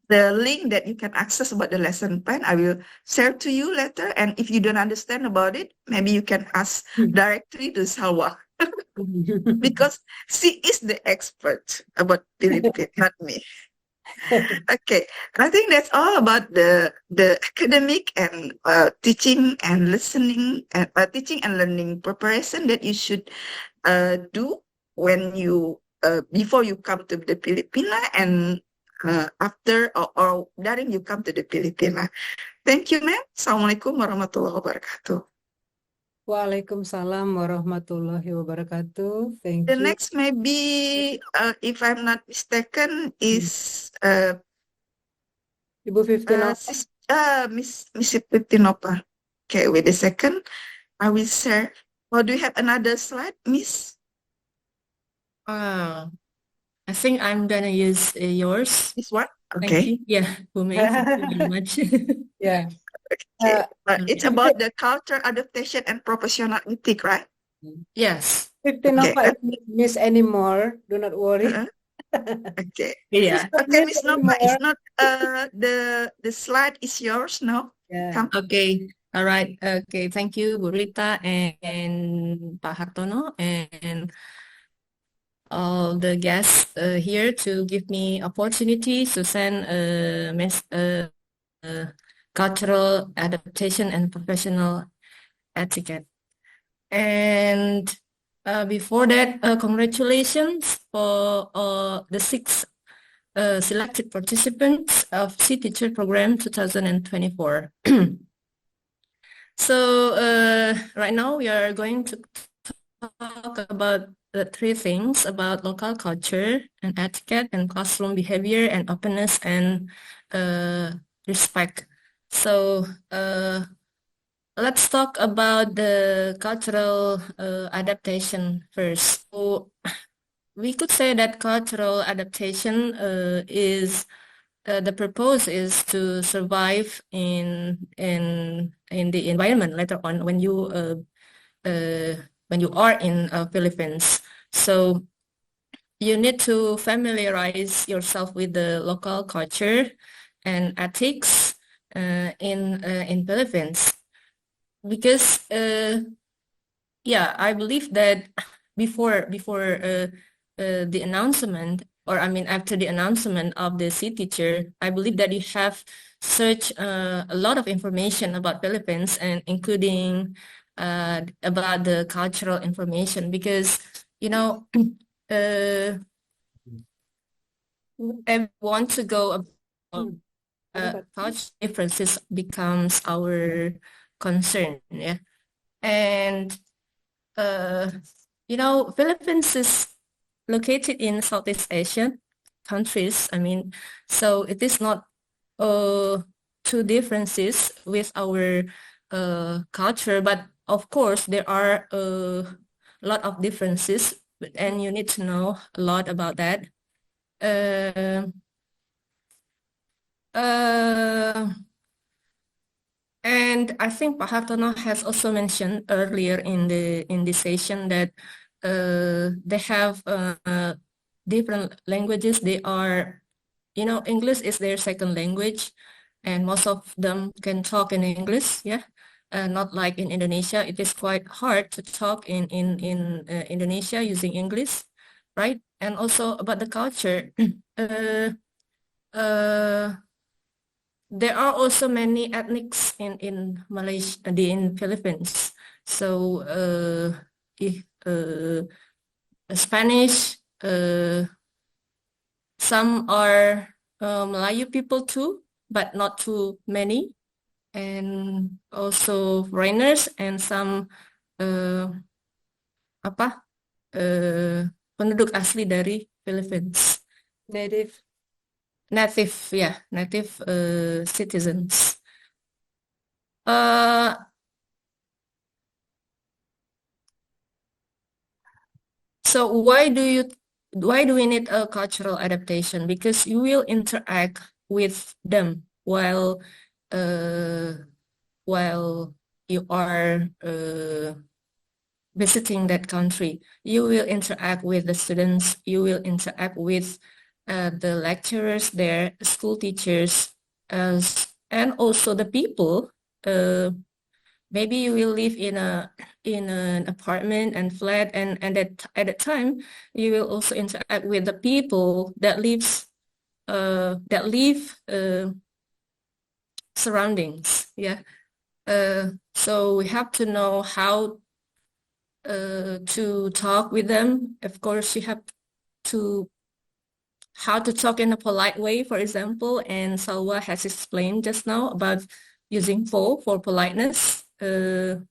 The link that you can access about the lesson plan, I will share to you later. And if you don't understand about it, maybe you can ask directly to Salwa. Because she is the expert about Philippines, not me. Okay, I think that's all about the academic and teaching and listening and teaching and learning preparation that you should do when you before you come to the Philippines and after or during you come to the Philippines. Thank you, ma'am. Assalamualaikum warahmatullahi wabarakatuh. Waalaikumsalam warahmatullahi wabarakatuh. Thank The you. next maybe, if I'm not mistaken, is Ibu Fiftinopa. Miss Fiftinopa. Okay, wait a second. I will share. Or do you have another slide, Miss? I think I'm gonna use yours. This one? Thank Okay. you. Yeah, Bumi, thank you very much. Yeah. Okay. It's about the culture adaptation and professional ethic, right? Yes. 15 Okay. Nova, if you miss anymore, do not worry. Okay. Yeah. Okay, Miss Miss Nova, it's anymore. not the slide is yours now. Yeah. Come. Okay. All right. Okay. Thank you, Bu Rita and Pak Hartono and all the guests here to give me opportunity to send cultural adaptation and professional etiquette. And before that, congratulations for the 6 selected participants of C Teacher Program 2024. So right now we are going to talk about the 3 things about local culture and etiquette and classroom behavior and openness and respect. So let's talk about the cultural adaptation first. So we could say that cultural adaptation is the purpose is to survive in the environment later on when you are in Philippines. So you need to familiarize yourself with the local culture and ethics in Philippines, because yeah, I believe that before the announcement, or I mean after the announcement of the C teacher, I believe that you have searched a lot of information about Philippines and including about the cultural information, because you know want to go about culture differences becomes our concern, yeah. And you know, Philippines is located in Southeast Asian countries. I mean, so it is not two differences with our culture, but of course there are a lot of differences, and you need to know a lot about that. And I think Pak Hartono has also mentioned earlier in this session that they have different languages. They are, you know, English is their second language, and most of them can talk in English. Yeah, not like in Indonesia. It is quite hard to talk in Indonesia using English, right? And also about the culture. There are also many ethnics in Malaysia, in Philippines. So Spanish, some are Melayu people too, but not too many, and also foreigners and some penduduk asli dari Philippines. Native citizens. So why do we need a cultural adaptation? Because you will interact with them while you are visiting that country. You will interact with the students. You will interact with the lecturers there, school teachers, and also the people. Maybe you will live in an apartment and flat, and at that time you will also interact with the people that live surroundings. Yeah. So we have to know how to talk with them. Of course, you have to how to talk in a polite way, for example, and Salwa has explained just now about using for politeness, and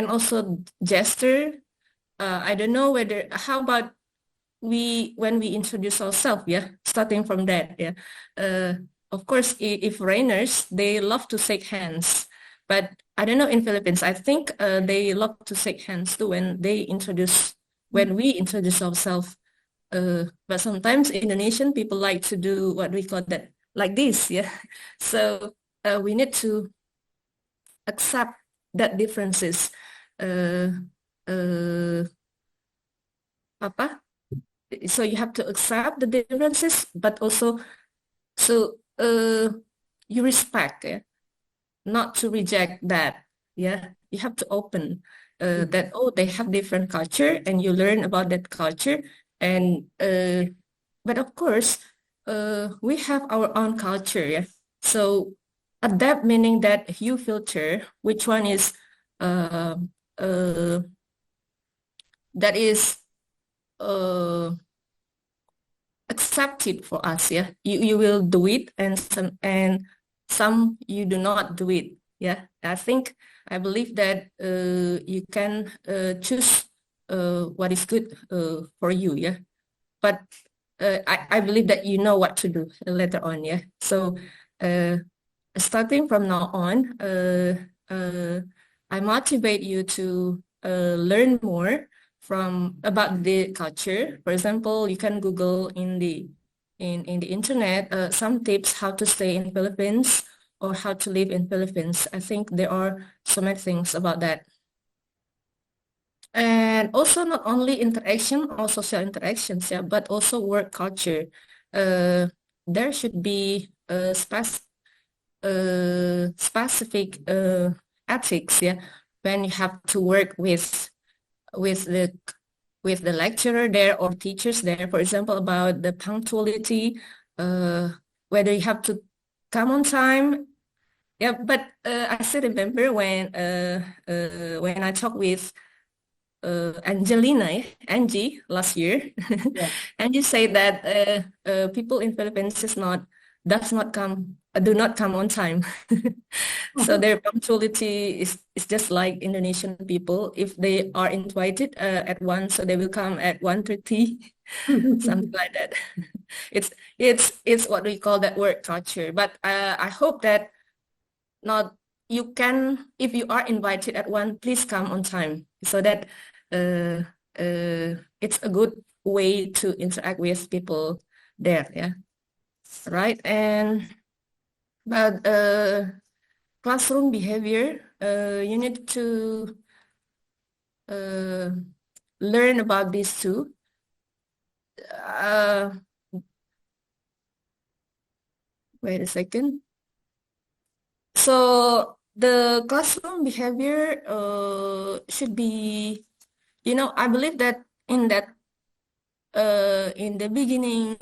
also gesture. I don't know how about when we introduce ourselves, yeah, starting from that, yeah. Of course, if foreigners, they love to shake hands, but I don't know in Philippines, I think they love to shake hands too when we introduce ourselves. But sometimes Indonesian people like to do what we call that, like this, yeah. So we need to accept that differences apa? So you have to accept the differences, but also you respect, yeah, not to reject that. Yeah, you have to open that, oh, they have different culture, and you learn about that culture. And but of course, we have our own culture. Yeah, so adapt meaning that you filter which one is uh, that is accepted for us. Yeah, you will do it, and some you do not do it. Yeah, I believe that you can choose what is good for you. Yeah, but I believe that you know what to do later on. Yeah, so starting from now on, I motivate you to learn more from about the culture. For example, you can Google in the internet some tips how to stay in Philippines or how to live in Philippines. I think there are so many things about that. And also not only interaction or social interactions, yeah, but also work culture. There should be a specific ethics, yeah, when you have to work with the lecturer there or teachers there, for example, about the punctuality, whether you have to come on time. Yeah, but I still remember when I talked with Angie last year. Yeah. And you say that people in Philippines do not come on time. So their punctuality is just like Indonesian people. If they are invited at 1, so they will come at 1:30, something like that. It's what we call that work culture. But I hope that you can, if you are invited at 1, please come on time, so that it's a good way to interact with people there. Yeah, right. And but classroom behavior, you need to learn about these too. Wait a second. So the classroom behavior should be, I believe that in the beginning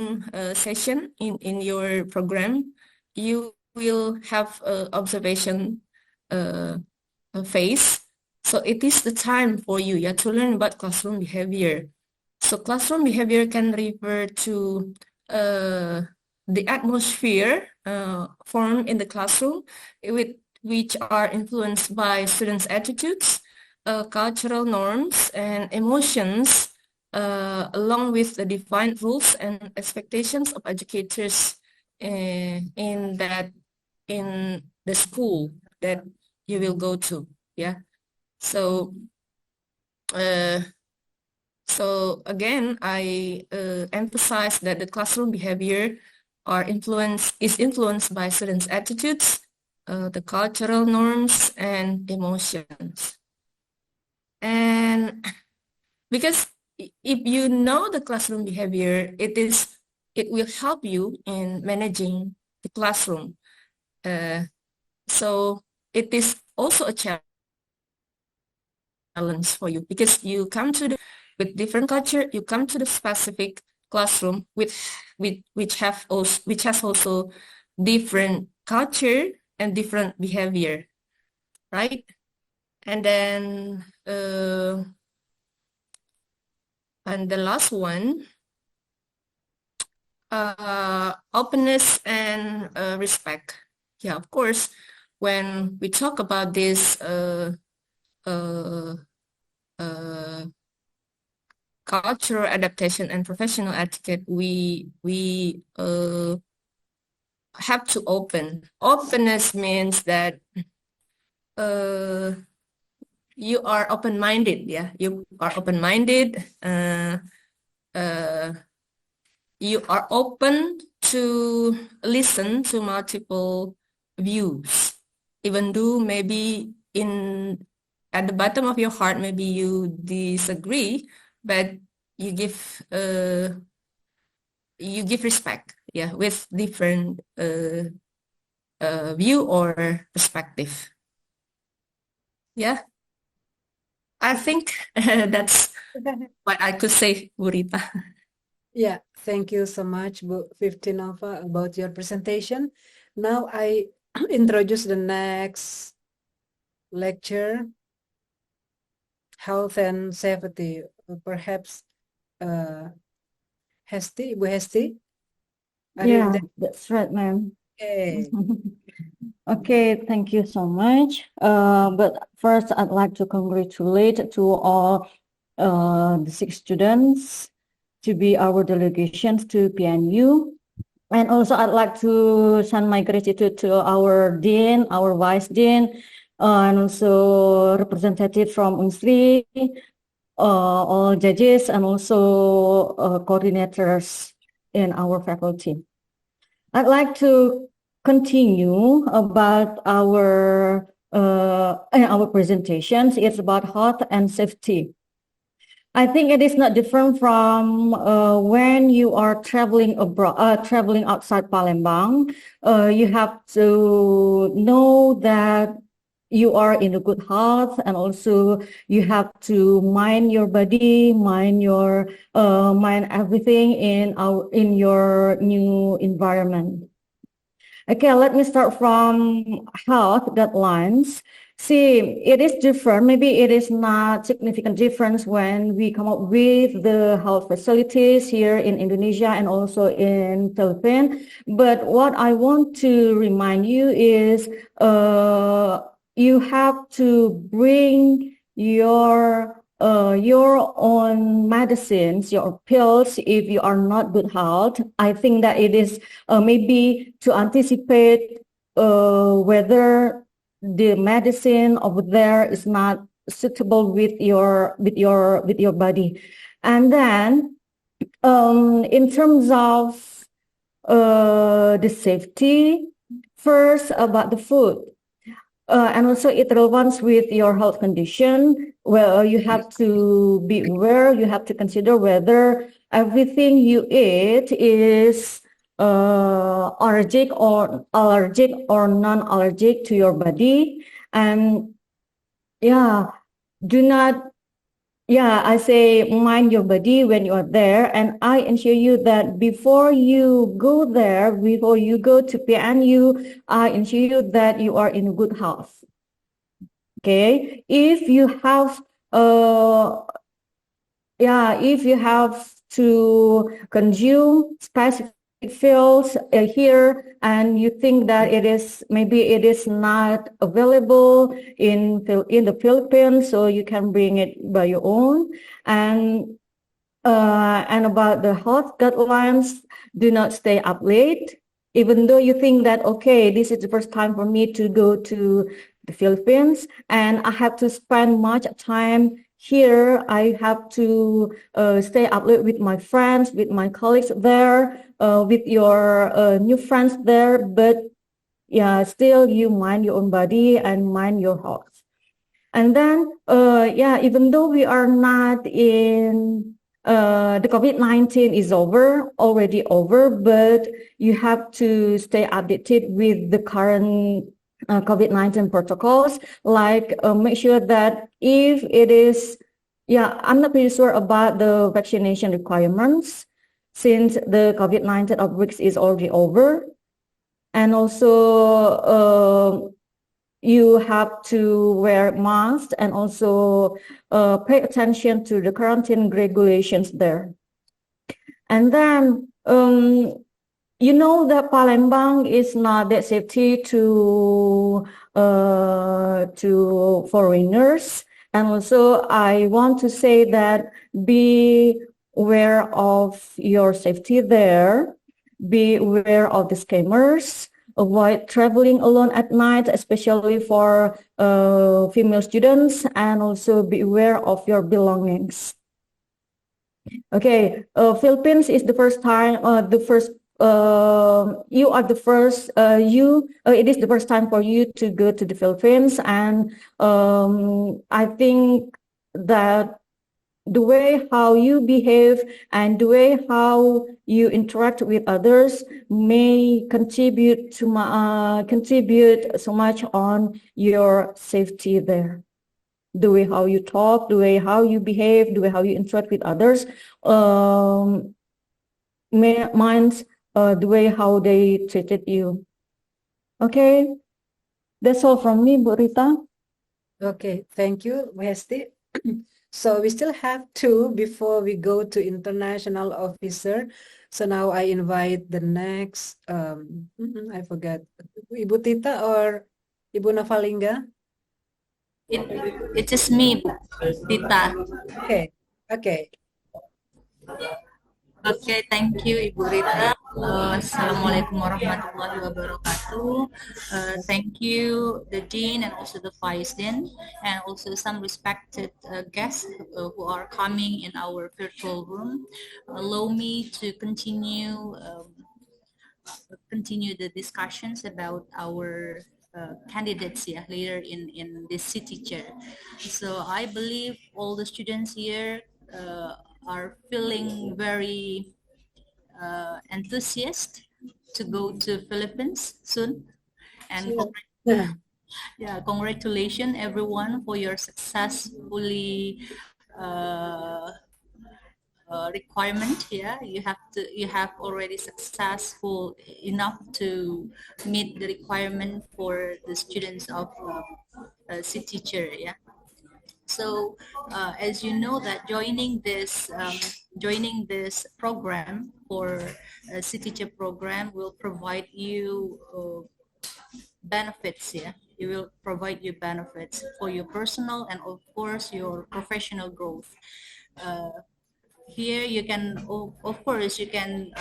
session in your program, you will have observation phase. So it is the time for you, to learn about classroom behavior. So classroom behavior can refer to the atmosphere formed in the classroom, which are influenced by students' attitudes, cultural norms, and emotions, along with the defined rules and expectations of educators in the school that you will go to. Yeah. So again, I emphasize that the classroom behavior is influenced by students' attitudes, the cultural norms, and emotions. And because if you know the classroom behavior, it will help you in managing the classroom. So it is also a challenge for you, because you come with different culture, you come to the specific classroom which has also different culture and different behavior, right? And then and the last one, openness and respect. Yeah, of course, when we talk about this cultural adaptation and professional etiquette, we have to open. Openness means that you are open-minded. Yeah, you are open-minded. You are open to listen to multiple views, even though maybe at the bottom of your heart, maybe you disagree, but you give respect, yeah, with different view or perspective. Yeah, I think that's what I could say, Bu Rita. Yeah, thank you so much, Bu Fiftinova, about your presentation. Now I introduce the next lecture, health and safety. Perhaps Hesti, Bu Hesti? Are you Yeah, there? that's right, ma'am. Okay. Okay, thank you so much. But first, I'd like to congratulate to all the 6 students to be our delegations to PNU. And also, I'd like to send my gratitude to our dean, our vice dean, and also representative from UNSRI, all judges, and also coordinators in our faculty. I'd like to continue about our presentations. It's about health and safety. I think it is not different from when you are traveling abroad, traveling outside Palembang. You have to know that you are in a good health, and also you have to mind your body, mind everything in your new environment. Okay, let me start from health guidelines. See, it is different. Maybe it is not significant difference when we come up with the health facilities here in Indonesia and also in Philippines. But what I want to remind you is you have to bring your own medicines, your pills, if you are not good health. I think that it is maybe to anticipate whether the medicine over there is not suitable with your body. And then in terms of the safety, first about the food. And also it relevant with your health condition. Well, you have to be aware, you have to consider whether everything you eat is allergic or non-allergic to your body. And I say mind your body when you are there, and I ensure you that before you go there, before you go to PNU, I ensure you that you are in good health. Okay, if you have to consume specific fields here, and you think that it is not available in the Philippines, so you can bring it by your own. And about the health guidelines, do not stay up late, even though you think that, okay, this is the first time for me to go to the Philippines and I have to spend much time here. I have to stay up late with my friends, with my colleagues there, with your new friends there. But still you mind your own body and mind your health. And then, even though we are not in the COVID-19 is already over, but you have to stay updated with the current COVID-19 protocols, like make sure that if it is, I'm not pretty sure about the vaccination requirements since the COVID-19 outbreak is already over. And also you have to wear masks and also pay attention to the quarantine regulations there. And then, you know that Palembang is not that safety to foreigners. And also I want to say that be aware of your safety there, be aware of the scammers, avoid traveling alone at night, especially for female students, and also be aware of your belongings. Okay, Philippines is the first time, it is the first time for you to go to the Philippines, and I think that the way how you behave and the way how you interact with others may contribute so much on your safety there. The way how you talk, the way how you behave, the way how you interact with others, minds the way how they treated you. Okay, that's all from me, Bu Rita. Okay, thank you, Bu Hesti. So we still have two before we go to international officer. So now I invite the next, I forgot, Ibu Tita or Ibu Novalingga? It is me, Tita. Okay, okay. Okay, thank you, Ibu Rita. Assalamualaikum warahmatullahi wabarakatuh. Thank you, the Dean and also the Vice Dean, and also some respected guests who are coming in our virtual room. Allow me to continue the discussions about our candidates later in this city chair. So I believe all the students here are feeling very enthusiastic to go to Philippines soon, and congratulations everyone for your successfully requirement. You have already successful enough to meet the requirement for the students of city chair. So as you know that joining this program for city chair program will provide you benefits. It will provide you benefits for your personal and of course your professional growth. Here you can, of course, you can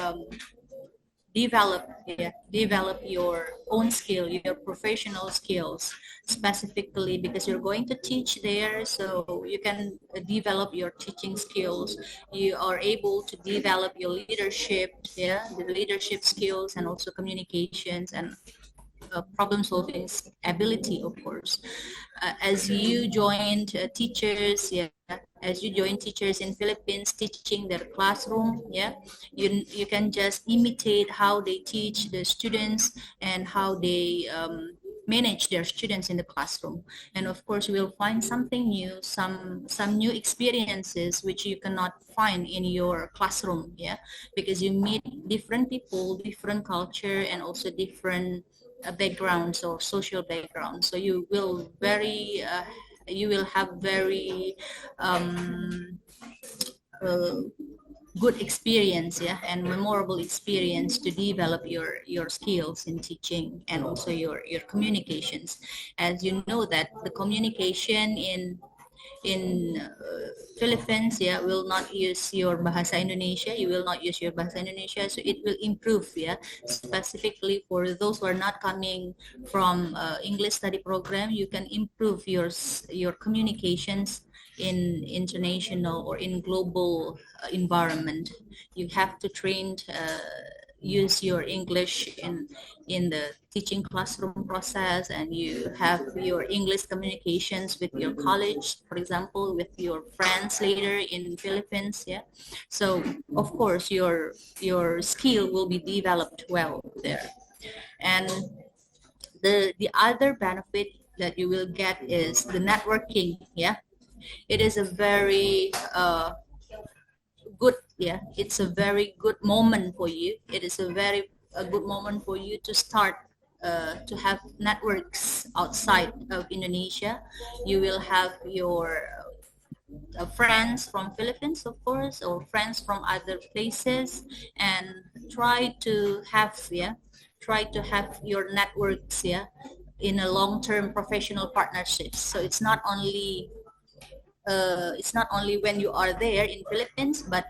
develop your own skill, your professional skills, specifically because you're going to teach there, so you can develop your teaching skills. You are able to develop your leadership, the leadership skills, and also communications and problem solving ability, of course. As you joined teachers, as you join teachers in Philippines teaching their classroom, you can just imitate how they teach the students and how they manage their students in the classroom. And of course you will find something new, some new experiences which you cannot find in your classroom, because you meet different people, different culture, and also different backgrounds or social backgrounds. So you will have very good experience, and memorable experience to develop your skills in teaching and also your communications. As you know that the communication in Philippines, will not use your Bahasa Indonesia. You will not use your Bahasa Indonesia, so it will improve, specifically for those who are not coming from English study program. You can improve your communications in international or in global environment. You have to train use your English in the teaching classroom process, and you have your English communications with your college, for example, with your friends later in Philippines. So of course your skill will be developed well there. And the other benefit that you will get is the networking. It is a very good, it's a very good moment for you. It is a good moment for you to start to have networks outside of Indonesia. You will have your friends from Philippines, of course, or friends from other places, and try to have your networks in a long-term professional partnerships. So it's not only when you are there in Philippines, but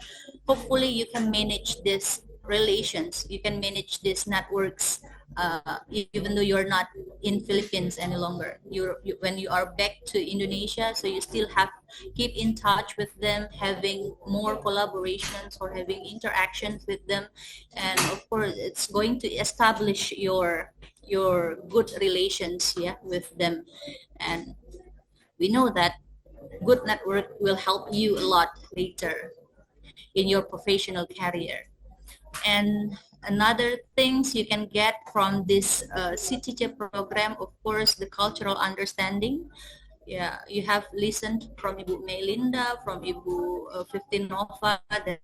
hopefully you can manage these relations, you can manage these networks even though you're not in Philippines any longer. When you are back to Indonesia, so you still have keep in touch with them, having more collaborations or having interactions with them, and of course it's going to establish your good relations with them. And we know that good network will help you a lot later in your professional career. And another things you can get from this CTC program, of course, the cultural understanding. Yeah, you have listened from Ibu Melinda, from Ibu 15 Nova, that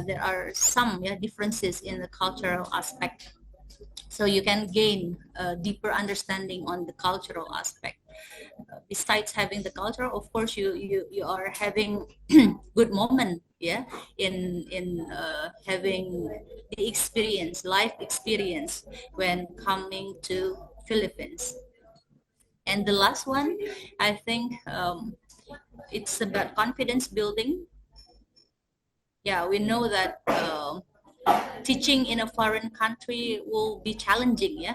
there are some differences in the cultural aspect. So you can gain a deeper understanding on the cultural aspect. Besides having the culture, of course, you are having good moment, in having the experience, life experience when coming to Philippines. And the last one, I think it's about confidence building. Yeah, we know that teaching in a foreign country will be challenging.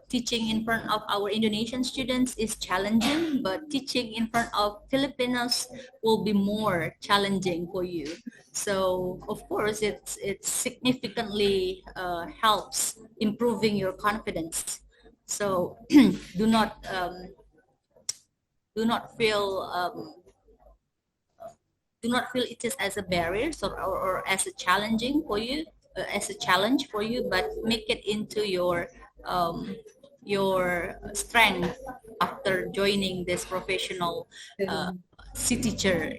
Teaching in front of our Indonesian students is challenging, but teaching in front of Filipinos will be more challenging for you. So of course, it significantly helps improving your confidence. So do not feel it is as a barrier or as a challenging for you, as a challenge for you, but make it into your strength after joining this professional C teacher.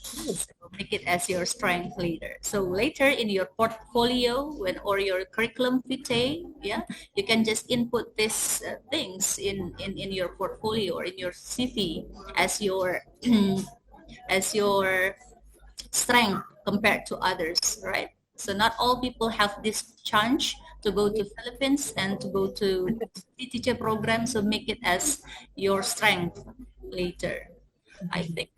So make it as your strength later. So later in your portfolio or your curriculum vitae, you can just input these things in your portfolio or in your CV as your as your strength compared to others, right? So not all people have this chance to go to Philippines and to go to the teacher program, so make it as your strength later. I think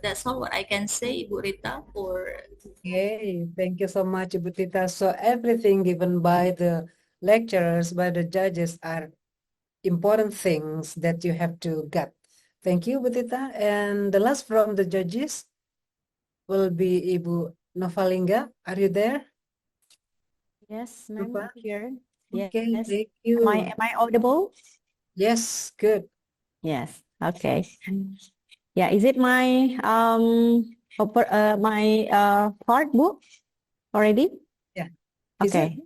that's all what I can say, Ibu Rita, for... Okay, thank you so much, Ibu Tita. So everything given by the lecturers, by the judges are important things that you have to get. Thank you, Ibu Tita. And the last from the judges will be Ibu Novalinga. Are you there? Yes, ma'am, Nova? here. Okay, Yes. thank you. Am I audible? Yes, good. Yes. Okay. Yeah, is it my part book already? Yeah. Is Okay.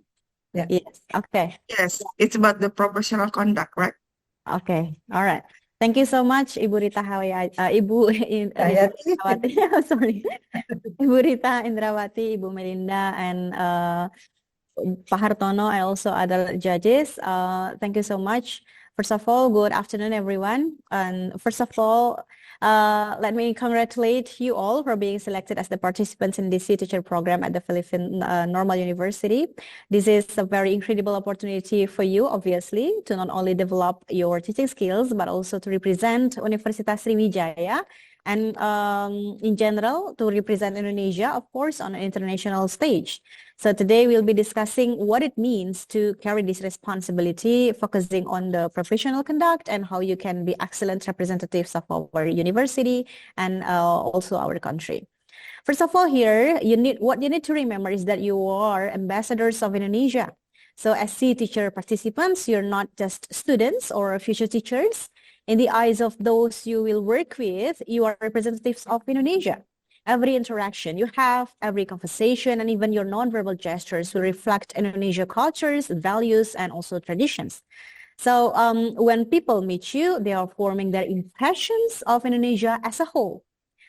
Yeah. Yes. Okay. Yes, it's about the professional conduct, right? Okay. All right. Thank you so much, Ibu Rita Hayati. Indrawati. Sorry. Ibu Rita Indrawati, Ibu Melinda, and Pak Hartono, and also other judges. Thank you so much. First of all, good afternoon, everyone. And first of all, let me congratulate you all for being selected as the participants in this teacher program at the Philippine Normal University. This is a very incredible opportunity for you, obviously, to not only develop your teaching skills, but also to represent Universitas Sriwijaya and in general to represent Indonesia, of course, on an international stage. So today we'll be discussing what it means to carry this responsibility, focusing on the professional conduct and how you can be excellent representatives of our university and also our country. First of all, here, what you need to remember is that you are ambassadors of Indonesia. So as C-teacher participants, you're not just students or future teachers. In the eyes of those you will work with, you are representatives of Indonesia. Every interaction you have, every conversation, and even your nonverbal gestures will reflect Indonesia cultures, values, and also traditions. So when people meet you, they are forming their impressions of Indonesia as a whole.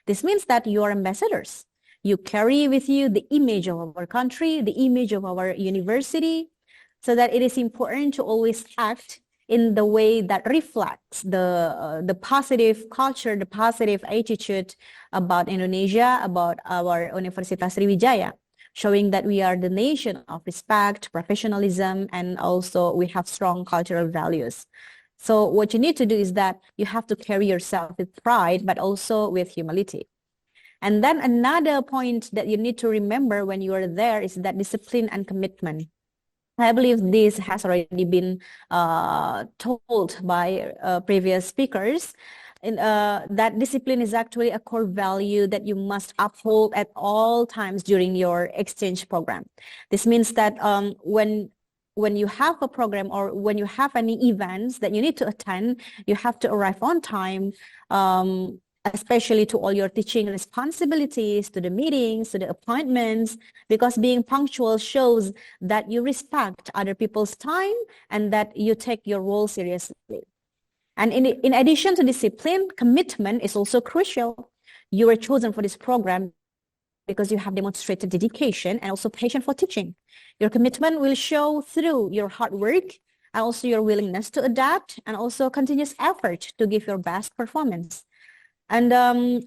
This means that you are ambassadors. You carry with you the image of our country, the image of our university, so that it is important to always act in the way that reflects the positive culture, the positive attitude about Indonesia, about our Universitas Sriwijaya, showing that we are the nation of respect, professionalism, and also we have strong cultural values. So what you need to do is that you have to carry yourself with pride, but also with humility. And then another point that you need to remember when you are there is that discipline and commitment. I believe this has already been told by previous speakers. That discipline is actually a core value that you must uphold at all times during your exchange program. This means that when when you have a program or when you have any events that you need to attend, you have to arrive on time, especially to all your teaching responsibilities, to the meetings, to the appointments, because being punctual shows that you respect other people's time and that you take your role seriously. And in addition to discipline, commitment is also crucial. You were chosen for this program because you have demonstrated dedication and also passion for teaching. Your commitment will show through your hard work and also your willingness to adapt and also continuous effort to give your best performance. And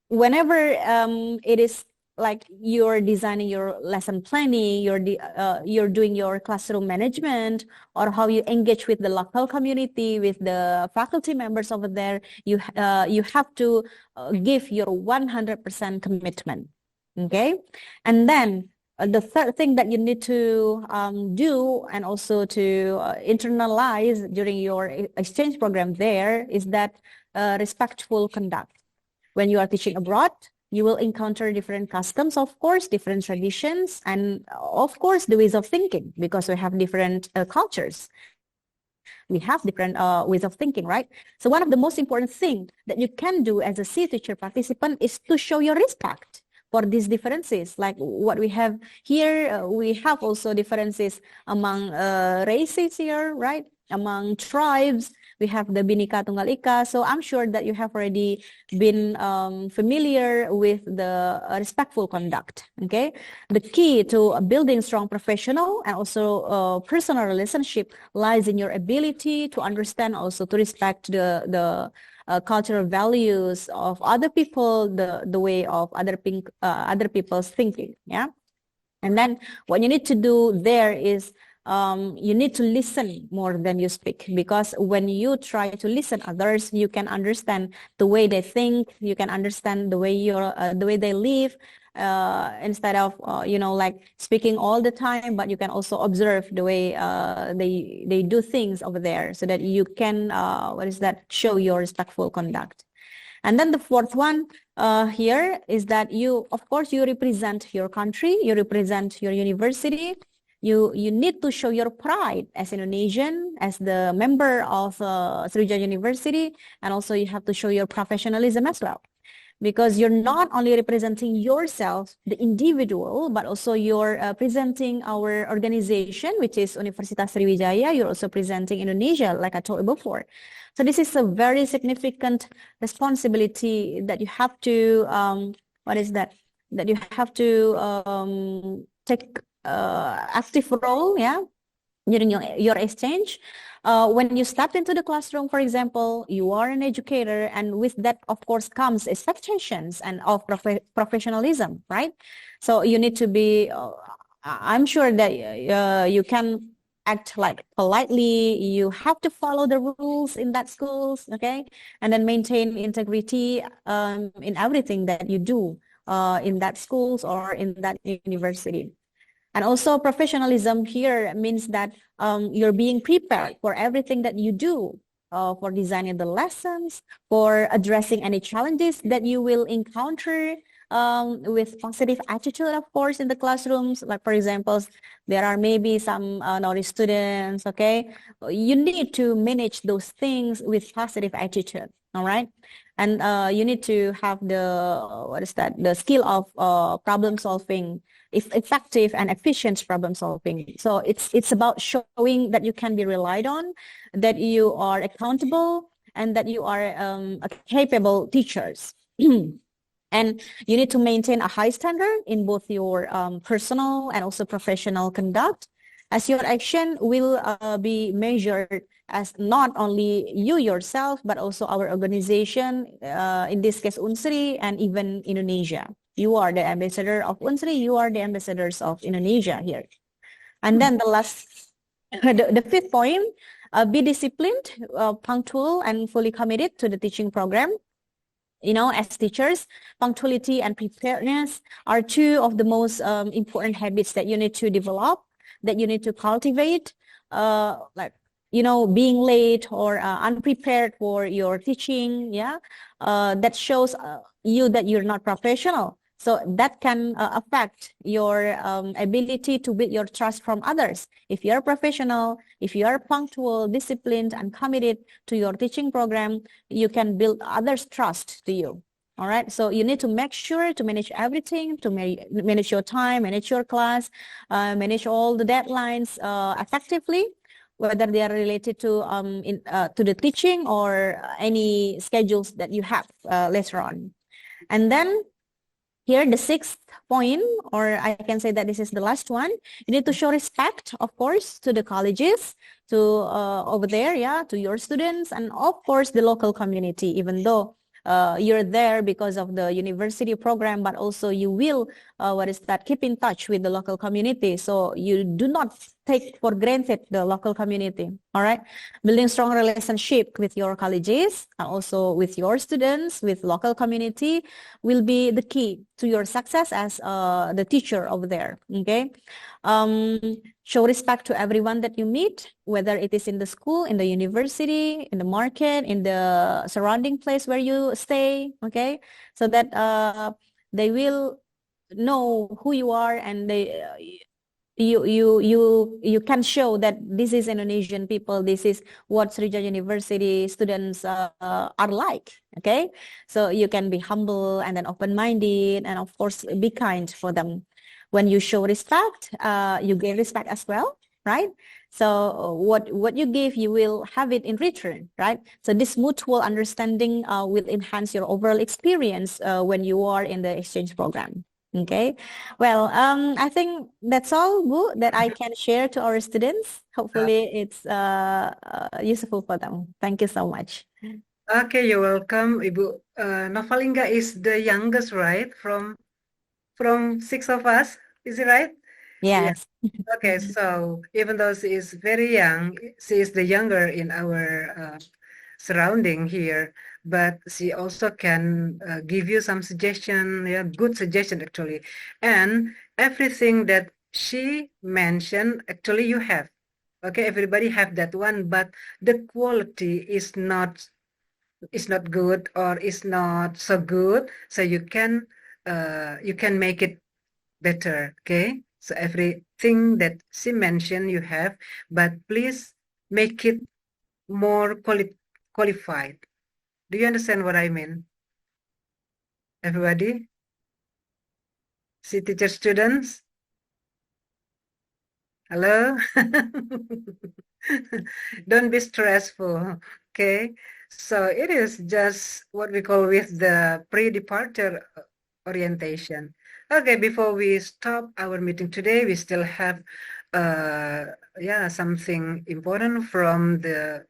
whenever it is like you're designing your lesson planning, you're doing your classroom management, or how you engage with the local community, with the faculty members over there, you have to give your 100% commitment. Okay, and then the third thing that you need to do and also to internalize during your exchange program there is that respectful conduct. When you are teaching abroad, you will encounter different customs, of course, different traditions, and of course, the ways of thinking, because we have different cultures. We have different ways of thinking, right? So one of the most important things that you can do as a C teacher participant is to show your respect for these differences. Like what we have here, we have also differences among races here, right? Among tribes, we have the Bhinneka Tunggal Ika. So I'm sure that you have already been familiar with the respectful conduct, okay? The key to building strong professional and also personal relationship lies in your ability to understand, also to respect the cultural values of other people, the way of other people's thinking, yeah? And then what you need to do there is you need to listen more than you speak, because when you try to listen others, you can understand the way they think, you can understand the way they live, instead of like speaking all the time, but you can also observe the way they do things over there, so that you can show your respectful conduct. And then the fourth one here is that you, of course, you represent your country, you represent your university. You need to show your pride as Indonesian, as the member of Sriwijaya University, and also you have to show your professionalism as well. Because you're not only representing yourself, the individual, but also you're presenting our organization, which is Universitas Sriwijaya. You're also presenting Indonesia, like I told you before. So this is a very significant responsibility that you have to, that you have to take active role, yeah, during your exchange. When you step into the classroom, for example, you are an educator, and with that, of course, comes expectations and of professionalism, right? So you need to be, I'm sure that you can act like politely, you have to follow the rules in that schools, okay? And then maintain integrity in everything that you do in that schools or in that university. And also professionalism here means that you're being prepared for everything that you do, for designing the lessons, for addressing any challenges that you will encounter with positive attitude, of course, in the classrooms. Like, for example, there are maybe some naughty students, okay? You need to manage those things with positive attitude, all right? And you need to have the skill of problem solving, effective and efficient problem solving. So it's about showing that you can be relied on, that you are accountable, and that you are capable teachers. And you need to maintain a high standard in both your personal and also professional conduct, as your action will be measured as not only you yourself, but also our organization, in this case UNSRI, and even Indonesia. You are the ambassador of UNSRI, you are the ambassadors of Indonesia here. And then the last, the fifth point, be disciplined, punctual, and fully committed to the teaching program. You know, as teachers, punctuality and preparedness are two of the most important habits that you need to develop, that you need to cultivate. Like, you know, being late or unprepared for your teaching, yeah, that shows you that you're not professional. So that can affect your ability to build your trust from others. If you're professional, if you are punctual, disciplined, and committed to your teaching program, you can build others' trust to you. All right, so you need to make sure to manage everything, to manage your time, manage your class, manage all the deadlines effectively, whether they are related to to the teaching or any schedules that you have later on. And then here, the sixth point, or I can say that this is the last one, you need to show respect, of course, to the colleges, to over there, yeah, to your students, and of course, the local community, even though you're there because of the university program, but also you will, keep in touch with the local community. So you do not take for granted the local community, all right? Building strong relationship with your colleges and also with your students, with local community will be the key to your success as the teacher over there, okay? Show respect to everyone that you meet, whether it is in the school, in the university, in the market, in the surrounding place where you stay, okay? So that they will know who you are, and you can show that this is Indonesian people, this is what Sriwijaya University students are like, okay? So you can be humble and then open-minded, and of course be kind for them. When you show respect, you gain respect as well, right? So what you give, you will have it in return, right? So this mutual understanding will enhance your overall experience when you are in the exchange program. Okay, well, I think that's all, Bu, that I can share to our students. Hopefully it's useful for them. Thank you so much. Okay, you're welcome, Ibu. Novalingga is the youngest, right? From six of us, is it right? Yes. Yeah. Okay, so even though she is very young, she is the younger in our surrounding here, but she also can give you some suggestion, yeah, good suggestion actually. And everything that she mentioned, actually you have. Okay, everybody have that one, but the quality is not good or is not so good. So you can make it better. Okay, so everything that she mentioned you have, but please make it more qualified. Do you understand what I mean? Everybody? See, teacher, students? Hello? Don't be stressful, okay? So it is just what we call with the pre-departure orientation. Okay, before we stop our meeting today, we still have something important from the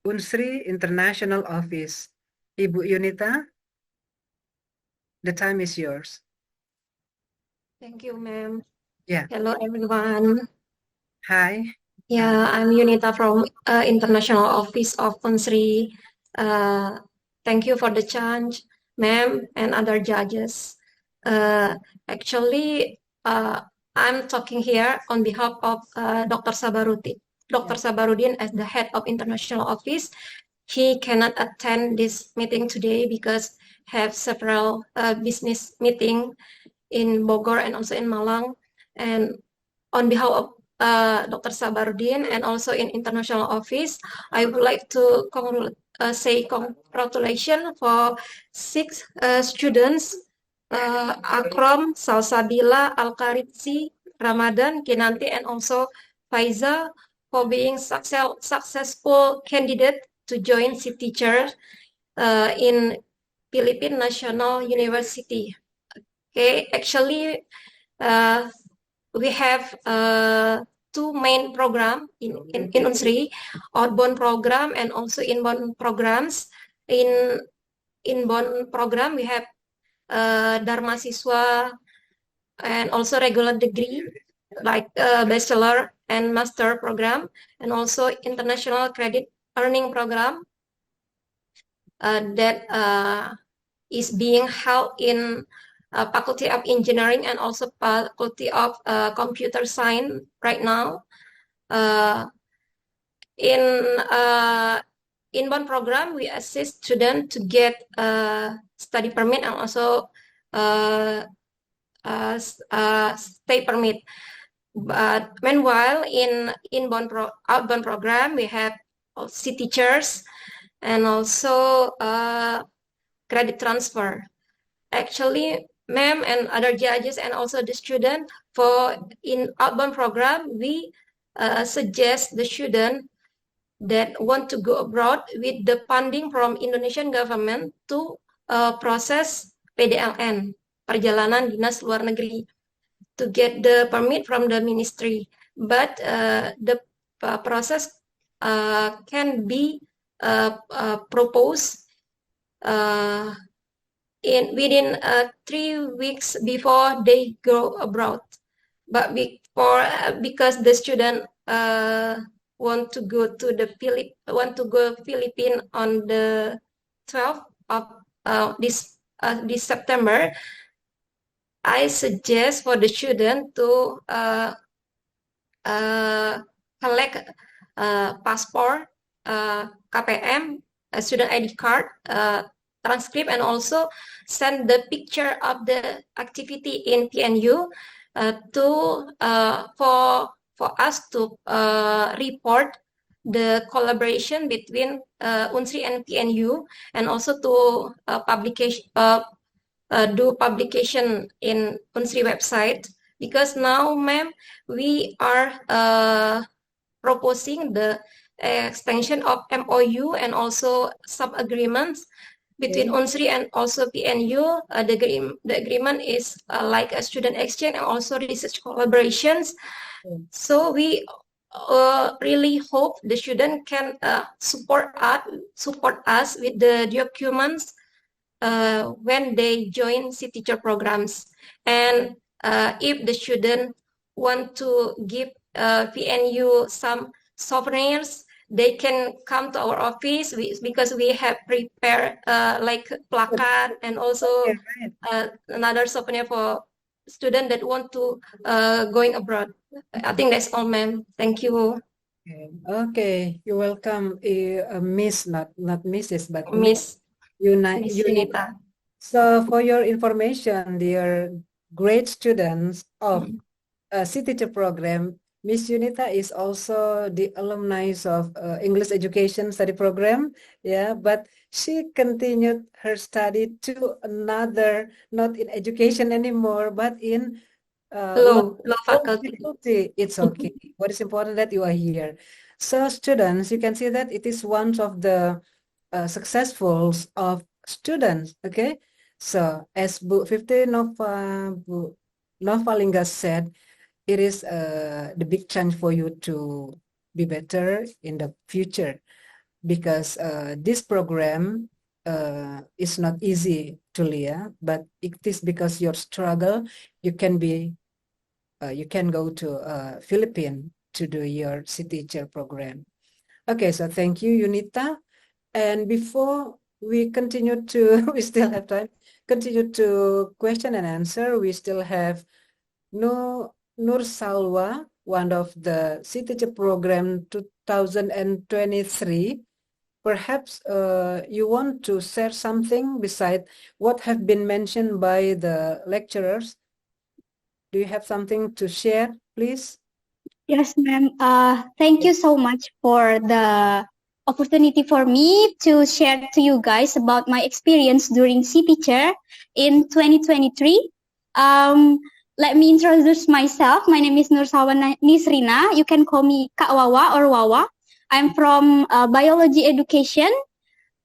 UNSRI International Office. Ibu Yunita, the time is yours. Thank you, ma'am. Yeah. Hello, everyone. Hi. Yeah, I'm Yunita from International Office of UNSRI. Thank you for the chance, ma'am, and other judges. Actually, I'm talking here on behalf of Dr. Sabarudin. Dr. Sabarudin, as the head of International Office, he cannot attend this meeting today because have several business meeting in Bogor and also in Malang. And on behalf of Dr. Sabarudin and also in International Office, I would like to say congratulations for 6 students, Akram, Salsabila, Al-Karitsi, Ramadan, Kinanti, and also Faiza, for being successful candidate to join C teacher in Philippine National University. Okay, actually, we have 2 main program in UNSRI, outbound program and also inbound programs. In inbound program, we have Dharma Siswa and also regular degree like bachelor and master program, and also international credit earning program that is being held in Faculty of Engineering and also Faculty of Computer Science right now. In inbound program, we assist students to get study permit and also stay permit. But meanwhile, in outbound program, we have C teachers and also credit transfer. Actually, ma'am and other judges and also the student for in outbound program, we suggest the student that want to go abroad with the funding from Indonesian government to process PDLN, perjalanan dinas luar negeri, to get the permit from the ministry. But the process can be proposed within 3 weeks before they go abroad. But because the student want to go Philippines on the 12th of this September, I suggest for the student to collect passport, KPM, a student ID card, transcript, and also send the picture of the activity in PNU for us to report the collaboration between UNSRI and PNU, and also to do publication in UNSRI website. Because now, ma'am, we are proposing the extension of MOU and also sub-agreements between UNSRI and also PNU. The agreement is like a student exchange and also research collaborations. So we really hope the student can support us with the documents when they join C teacher programs. And if the student want to give PNU some souvenirs, they can come to our office because we have prepared like placard and also another souvenir for students that want to going abroad. I think that's all, ma'am. Thank you. Okay, you're welcome, Miss, not Mrs., but Miss Yunita. So for your information, dear great students of C teacher program, Miss Yunita is also the alumni of English Education Study Program, yeah, but she continued her study to another, not in education anymore, but in law faculty. It's okay. What is important that you are here. So students, you can see that it is one of the successfuls of students, okay? So as Bu 50 Novalingga said, it is the big chance for you to be better in the future, because this program is not easy to learn, but it is because your struggle, you can go to Philippines to do your C teacher program. Okay, so thank you, Yunita. And before we continue to, we still have time, continue to question and answer, we still have Nur Salwa, one of the C teacher program 2023. Perhaps you want to share something beside what have been mentioned by the lecturers. Do you have something to share, please? Yes, ma'am. Thank you so much for the opportunity for me to share to you guys about my experience during C teacher in 2023. Let me introduce myself. My name is Nur Salwa Nisrina. You can call me Kak Wawa or Wawa. I'm from biology education.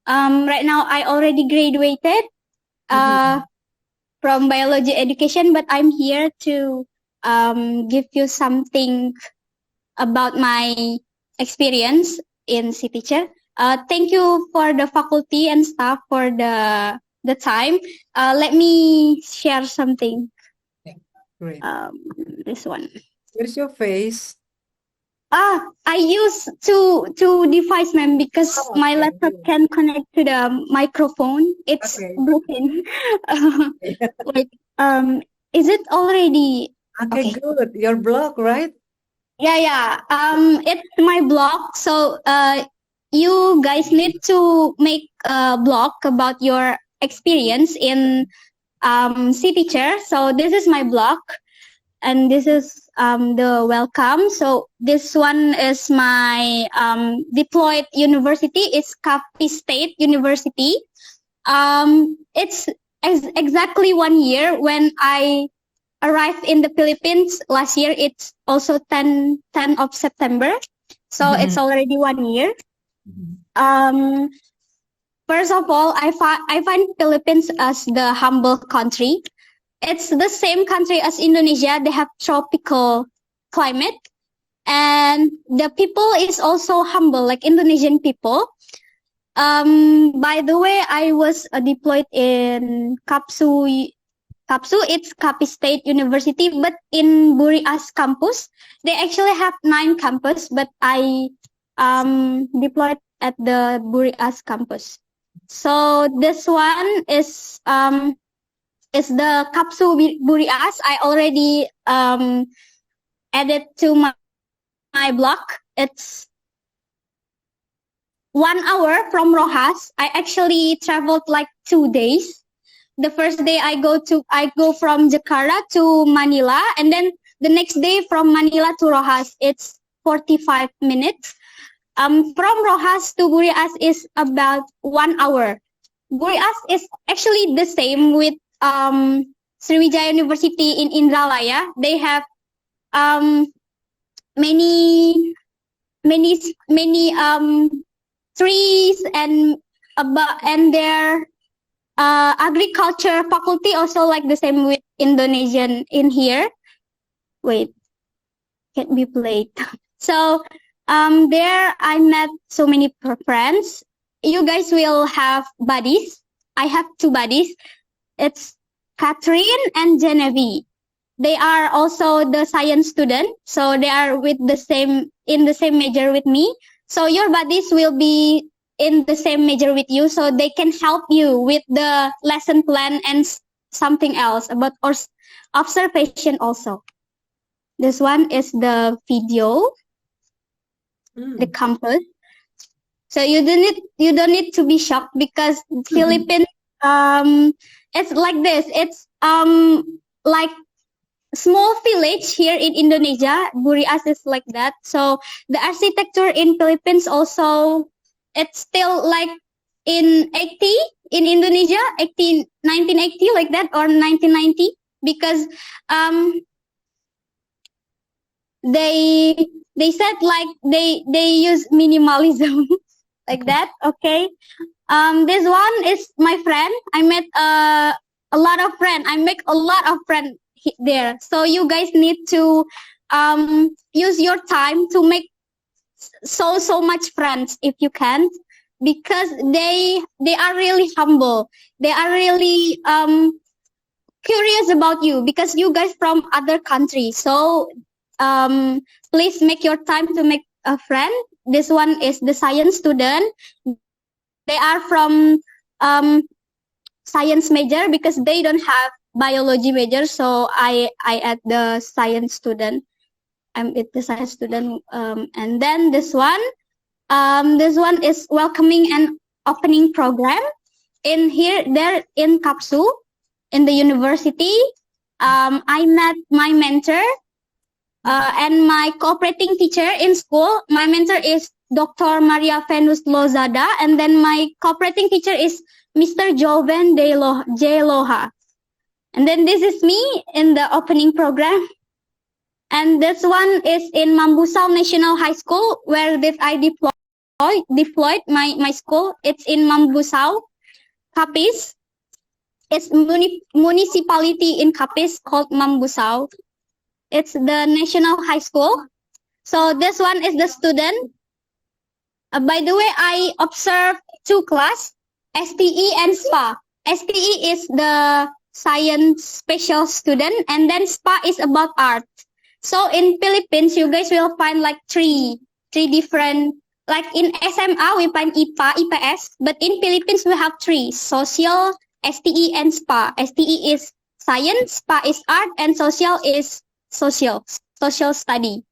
Right now, I already graduated from biology education, but I'm here to give you something about my experience in C teacher. Thank you for the faculty and staff for the time. Let me share something. Great. This one. Where's your face? I use two device, ma'am, because my laptop can connect to the microphone. It's broken. Is it already? Okay, good. Your blog, right? Yeah. It's my blog. So you guys need to make a blog about your experience in C teacher. So this is my blog, and this is the welcome. So this one is my deployed university. It's Kapi State University. It's exactly 1 year when I arrived in the Philippines last year. It's also 10 of September. So it's already 1 year. First of all, I find Philippines as the humble country. It's the same country as Indonesia. They have tropical climate, and the people is also humble, like Indonesian people. By the way, I was deployed in Kapsu. It's Kapi State University, but in Burias campus, they actually have 9 campus, but I deployed at the Burias campus. So this one is the Kapsu Burias. I already added to my blog. It's 1 hour from Rojas. I actually traveled like 2 days. The first day I go from Jakarta to Manila, and then the next day from Manila to Rojas. It's 45 minutes. From Rojas to Burias is about 1 hour. Burias is actually the same with Sriwijaya University in Indralaya. They have many trees and their agriculture faculty also like the same with Indonesian in here. Wait, can't be played. So there I met so many friends. You guys will have buddies. I have 2 buddies. It's Catherine and Genevieve. They are also the science student, so they are in the same major with me. So your buddies will be in the same major with you, so they can help you with the lesson plan and something else about observation also. This one is the video, the campus. So you don't need to be shocked because Philippines, it's like this. It's like small village here in Indonesia. Burias is like that. So the architecture in Philippines also, it's still like in Indonesia, 1980 like that, or 1990, because they said like they use minimalism like that. Okay. This one is my friend. I met a lot of friends. I make a lot of friends there. So you guys need to use your time to make so much friends if you can, because they are really humble. They are really curious about you because you guys from other countries. So please make your time to make a friend. This one is the science student. They are from science major because they don't have biology major. So I add the science student. I'm with the science student. And then this one is welcoming and opening program. In here, there in Kapsu, in the university, I met my mentor and my cooperating teacher in school. My mentor is Dr. Maria Venus Lozada, and then my cooperating teacher is Mr. Joven J. Loha. And then this is me in the opening program. And this one is in Mambusau National High School, where did I deployed my school. It's in Mambusau, Kapis. It's municipality in Kapis called Mambusau. It's the national high school. So this one is the student. By the way, I observed 2 classes, STE and SPA. STE is the science special student, and then SPA is about art. So in Philippines, you guys will find like three different, like in SMA, we find IPA, IPS, but in Philippines, we have 3, social, STE, and SPA. STE is science, SPA is art, and social is social study.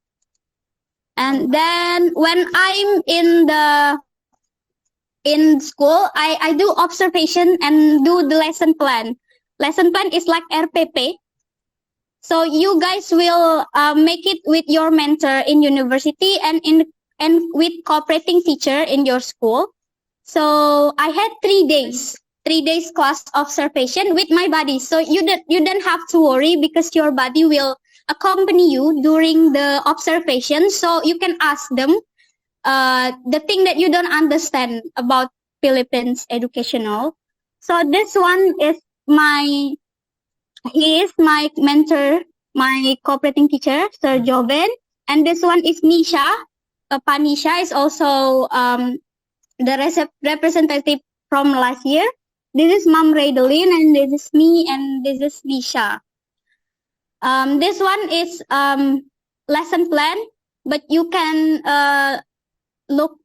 And then when I'm in school, I do observation and do the lesson plan. lesson plan is like RPP. So you guys will make it with your mentor in university and with cooperating teacher in your school. So I had 3 days class observation with my buddy. So you don't have to worry because your buddy will accompany you during the observation. So you can ask them the thing that you don't understand about Philippines educational. So this one is he is my mentor, my cooperating teacher, Sir Joven. And this one is Nisha. Panisha is also the representative from last year. This is Mom Raydeline, and this is me, and this is Nisha. This one is lesson plan, but you can look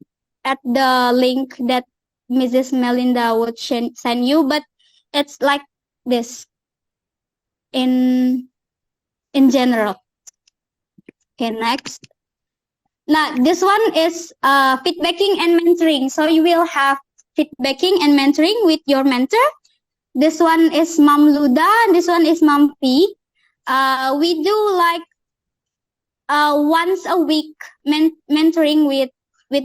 at the link that Mrs. Melinda would send you, but it's like this in general. Okay, next. Now, this one is feedbacking and mentoring. So you will have feedbacking and mentoring with your mentor. This one is Mom Luda, and this one is Mom P. We do like once a week mentoring with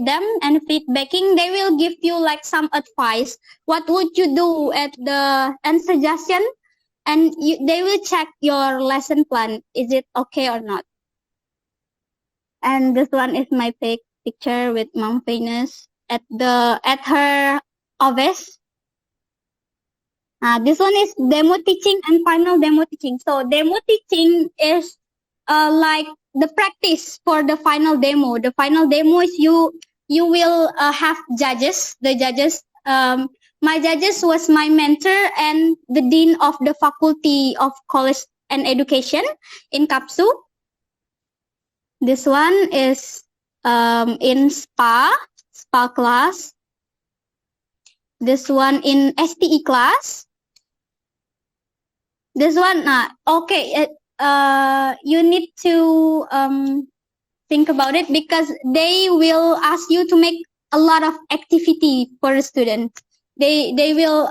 them and feedbacking. They will give you like some advice. What would you do and suggestion, and they will check your lesson plan. Is it okay or not? And this one is my picture with Mom Venus at her office. This one is demo teaching and final demo teaching. So demo teaching is like the practice for the final demo. The final demo is you will have judges. The judges, my judges was my mentor and the dean of the Faculty of College and Education in Kapsu. This one is in spa class. This one in STE class. This one, okay, you need to think about it because they will ask you to make a lot of activity for the student. They will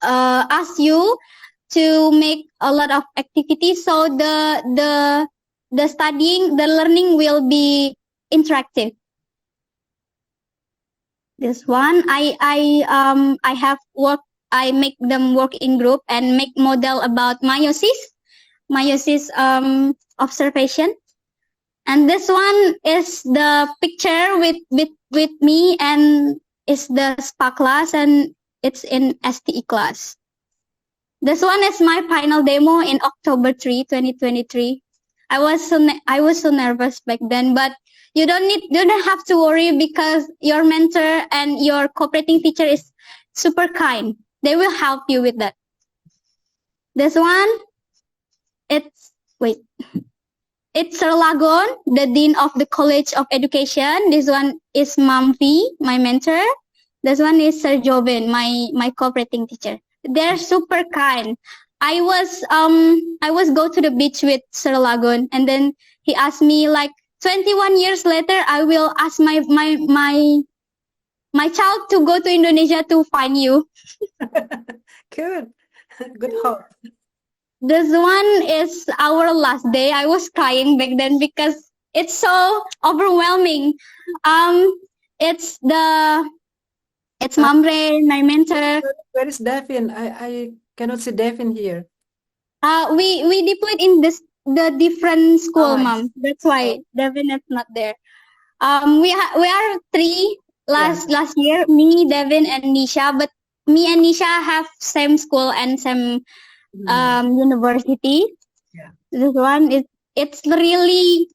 ask you to make a lot of activities, so the studying, the learning will be interactive. This one, I have work. I make them work in group and make model about meiosis observation. And this one is the picture with me, and it's the SPA class, and it's in STE class. This one is my final demo in October 3, 2023. I was so nervous back then, but you don't have to worry because your mentor and your cooperating teacher is super kind. They will help you with that. This one, it's Sir Lagon, the Dean of the College of Education. This one is Mom V, my mentor. This one is Sir Joven, my cooperating teacher. They're super kind. I was go to the beach with Sir Lagon, and then he asked me like 21 years later, I will ask my child to go to Indonesia to find you. Good hope. This one is our last day. I was crying back then because it's so overwhelming. It's Mamre, my mentor. Where is Devin? I cannot see Devin here. We deployed in the different school, Mom. That's why Devin is not there. We are 3 last year. Me, Devin, and Nisha. But me and Nisha have same school and same university. Yeah. This one it's really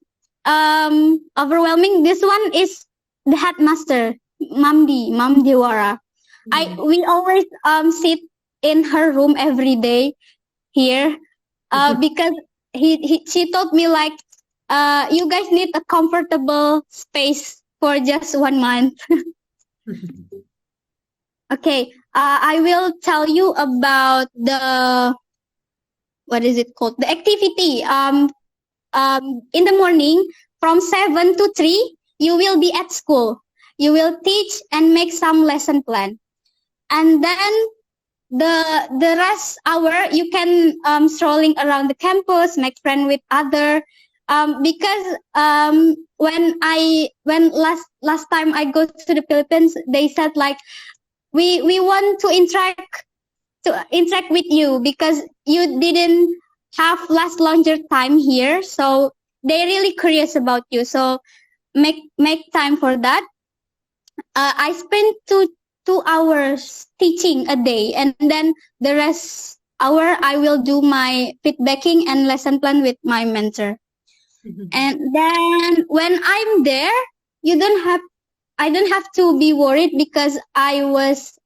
overwhelming. This one is the headmaster, Mam Diwara. We always sit in her room every day here because she told me like you guys need a comfortable space for just 1 month. Okay, I will tell you about the what is it called? The activity. In the morning from 7 to 3, you will be at school. You will teach and make some lesson plan. And then the rest hour you can strolling around the campus, make friend with other. Because when last time I go to the Philippines, they said like we want to interact with you because you didn't have last longer time here, so they're really curious about you. So make time for that. I spend two hours teaching a day, and then the rest hour I will do my feedbacking and lesson plan with my mentor. And then when I'm there, I don't have to be worried because I was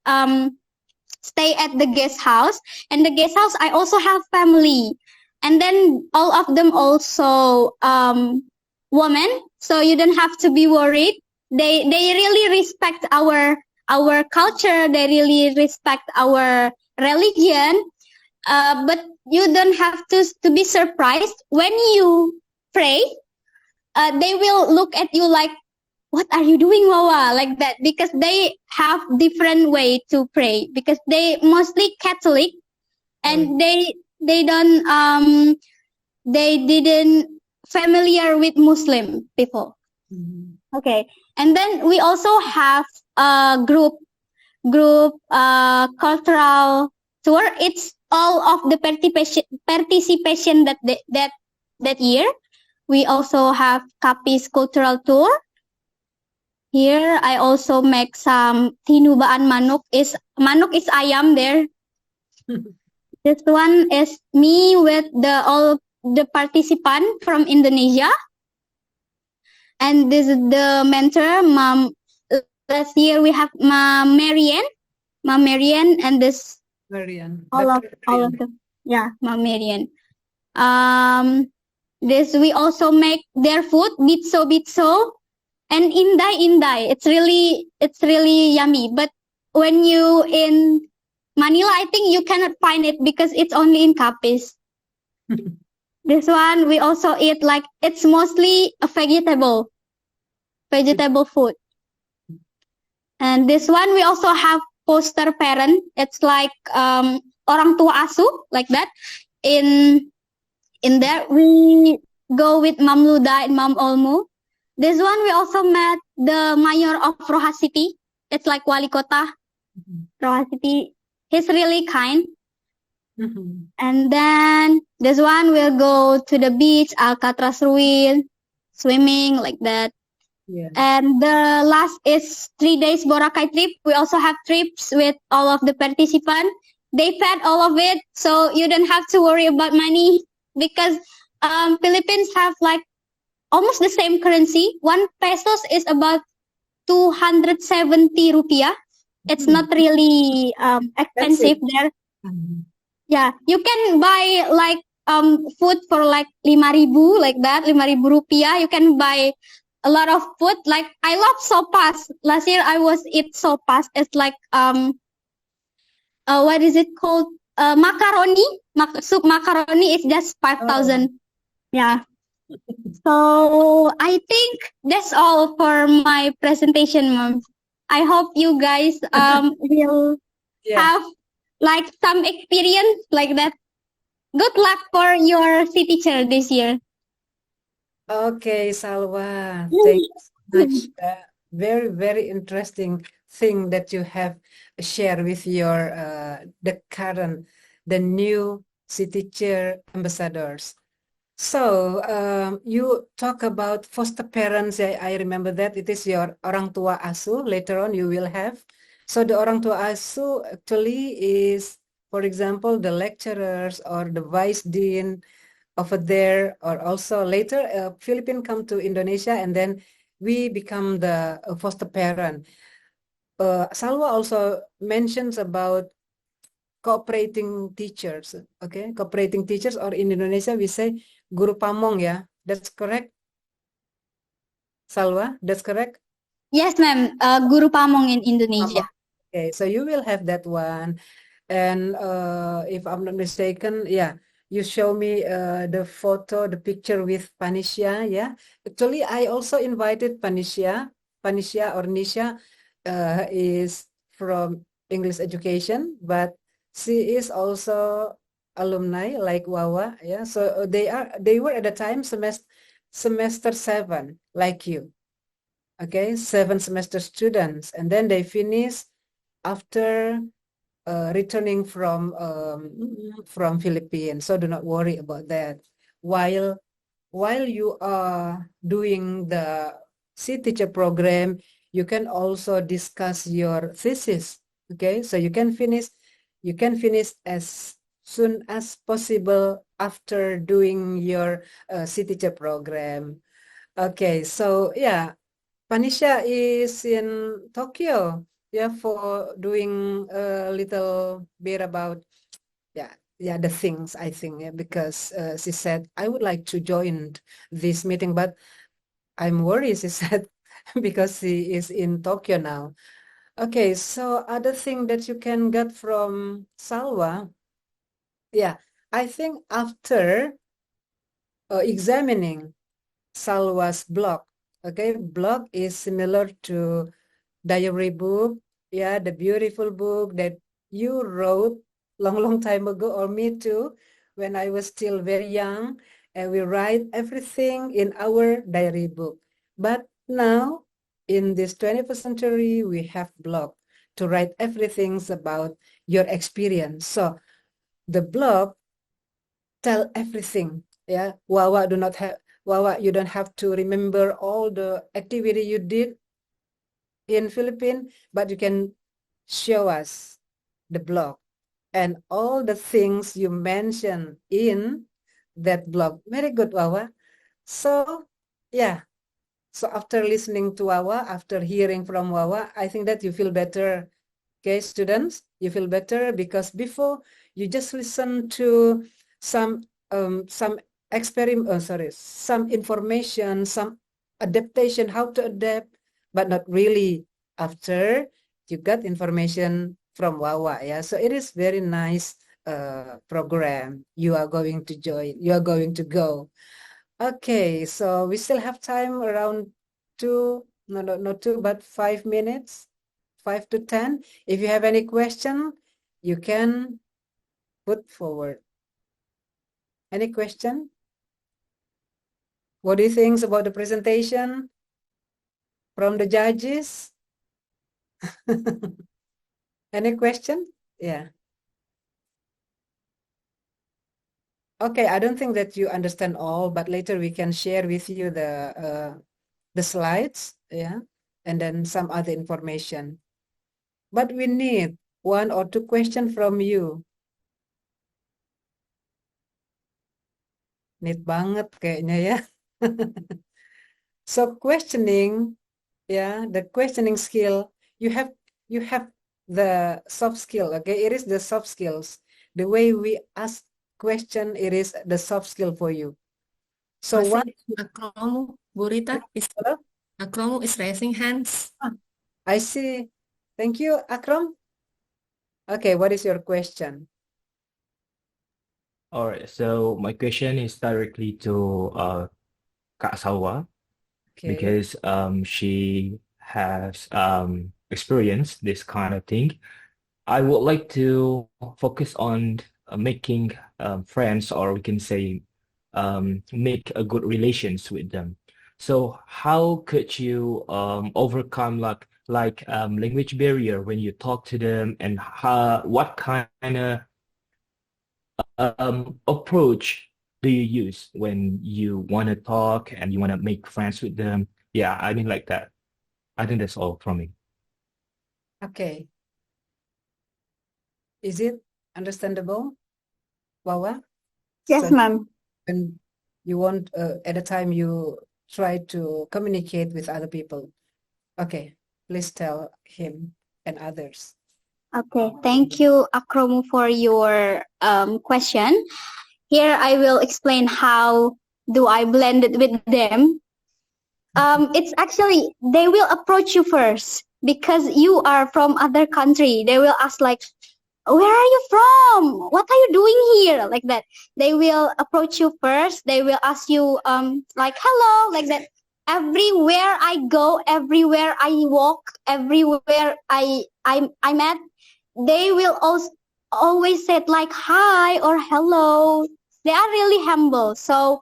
stay at the guest house, and the guest house I also have family, and then all of them also women, so you don't have to be worried. They really respect our culture, they really respect our religion, but you don't have to be surprised when you pray. They will look at you like, what are you doing, Wawa? Like that, because they have different way to pray, because they mostly Catholic, and they don't they didn't familiar with Muslim people. Okay, and then we also have a group cultural tour. It's all of the participation that year. We also have Kapis cultural tour. Here I also make some tinubaan manuk is ayam there. This one is me with all the participant from Indonesia. And this is the mentor, Mom. Last year we have Mom Marian, and this Marian. all of them. Yeah, Mom Marian. This we also make their food, bitso, and inday. It's really yummy. But when you in Manila, I think you cannot find it because it's only in Capiz. This one we also eat, like it's mostly a vegetable food. And this one we also have foster parent. It's like orang tua asuh, like that. In there we go with Mam Luda and Mam Olmu. This one we also met the mayor of Roha City. It's like Wali Kota Roha City. He's really kind. And then this one will go to the beach, Alcatraz Ruin, swimming, like that. Yeah. And the last is 3 days Boracay trip. We also have trips with all of the participants. They fed all of it, so you don't have to worry about money, because Philippines have like almost the same currency. 1 pesos is about 270 rupiah. It's not really expensive there. Yeah, you can buy like food for like 5.000, like that, 5.000 rupiah. You can buy a lot of food. Like I love sopas. Last year I was eat sopas. It's like what is it called? Macaroni. Soup macaroni is just 5,000. Yeah. So I think that's all for my presentation, Mom. I hope you guys will have like some experience like that. Good luck for your city tour this year. Okay, Salwa, thank you so much. Very, very interesting thing that you have shared with your the new city chair ambassadors. So you talk about foster parents. I remember that it is your orang tua asuh. Later on, you will have. So the orang tua asuh actually is, for example, the lecturers or the vice dean over there, or also later Philippines come to Indonesia, and then we become the foster parent. Salwa also mentions about cooperating teachers. Okay, cooperating teachers, or in Indonesia we say guru pamong, yeah, that's correct? Salwa, that's correct? Yes, ma'am. Guru pamong in Indonesia. Okay, so you will have that one. And if I'm not mistaken, yeah, you show me the photo, the picture with Panisha, yeah. Actually, I also invited Panisha or Nisha is from English education, but She is also alumni like Wawa. Yeah, so they were at the time semester 7 like you. Okay, 7 semester students, and then they finish after returning from Philippines. So do not worry about that. While you are doing the C teacher program, you can also discuss your thesis. Okay, so you can finish as soon as possible after doing your C teacher program. Okay, so yeah, Panisha is in Tokyo, yeah, for doing a little bit about the things, I think, yeah, because she said I would like to join this meeting, but I'm worried, she said, because she is in Tokyo now. Okay, so other thing that you can get from Salwa, yeah, I think after examining Salwa's blog, okay, blog is similar to diary book, yeah, the beautiful book that you wrote long time ago, or me too, when I was still very young, and we write everything in our diary book. But now, in this 21st century, we have blog to write everything about your experience. So the blog tell everything. Yeah, Wawa, you don't have to remember all the activity you did in Philippines, but you can show us the blog and all the things you mentioned in that blog. Very good, Wawa. So yeah, so after listening to Wawa, after hearing from Wawa, I think that you feel better. Okay, students, you feel better because before you just listen to some some information, some adaptation, how to adapt, but not really after you got information from Wawa. Yeah, so it is very nice program you are going to join, you are going to go. Okay, so we still have time around 5 minutes, 5 to 10. If you have any question, you can put forward. Any question? What do you think about the presentation from the judges? Any question? Yeah. Okay, I don't think that you understand all, but later we can share with you the slides, yeah, and then some other information. But we need 1 or 2 questions from you. Need banget kayaknya ya. So questioning, yeah, the questioning skill, you have the soft skill, okay? It is the soft skills. The way we ask question, it is the soft skill for you. So what? Akromu, Burita is Akromu is raising hands. I see. Thank you, Akram. Okay, what is your question? All right, so my question is directly to Kak Salwa, because she has experienced this kind of thing. I would like to focus on making friends, or we can say make a good relations with them. So how could you overcome like language barrier when you talk to them, and what kind of approach do you use when you want to talk and you want to make friends with them? Yeah, I mean like that. I think that's all from me. Okay. Is it understandable, Wawa? Yes, ma'am. And you want, at a time you try to communicate with other people. Okay, please tell him and others. Okay, thank you, Akromu, for your question. Here I will explain how do I blend it with them. It's actually, they will approach you first because you are from other country. They will ask like, where are you from? What are you doing here? Like that. They will approach you first. They will ask you like, hello, like that. Everywhere I go, everywhere I walk, everywhere I'm at, they will always said like hi or hello. They are really humble. So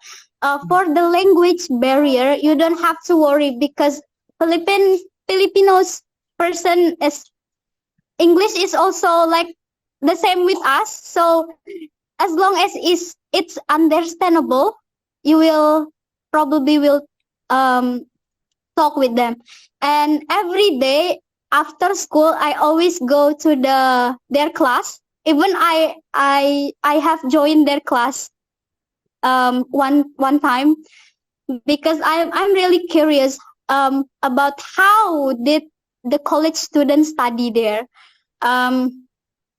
for the language barrier, you don't have to worry because Filipinos person is English is also like the same with us. So as long as it's understandable, you will probably will talk with them. And every day after school, I always go to their class. Even I have joined their class one time because I'm really curious about how did the college students study there.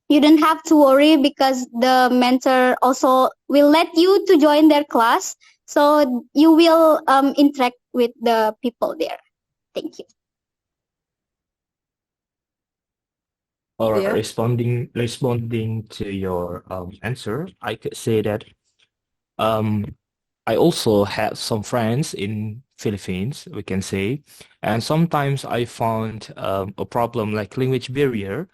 You don't have to worry because the mentor also will let you to join their class, so you will interact with the people there. Thank you. Or Yeah. responding to your answer, I could say that I also had some friends in Philippines, we can say, and sometimes I found a problem like language barrier.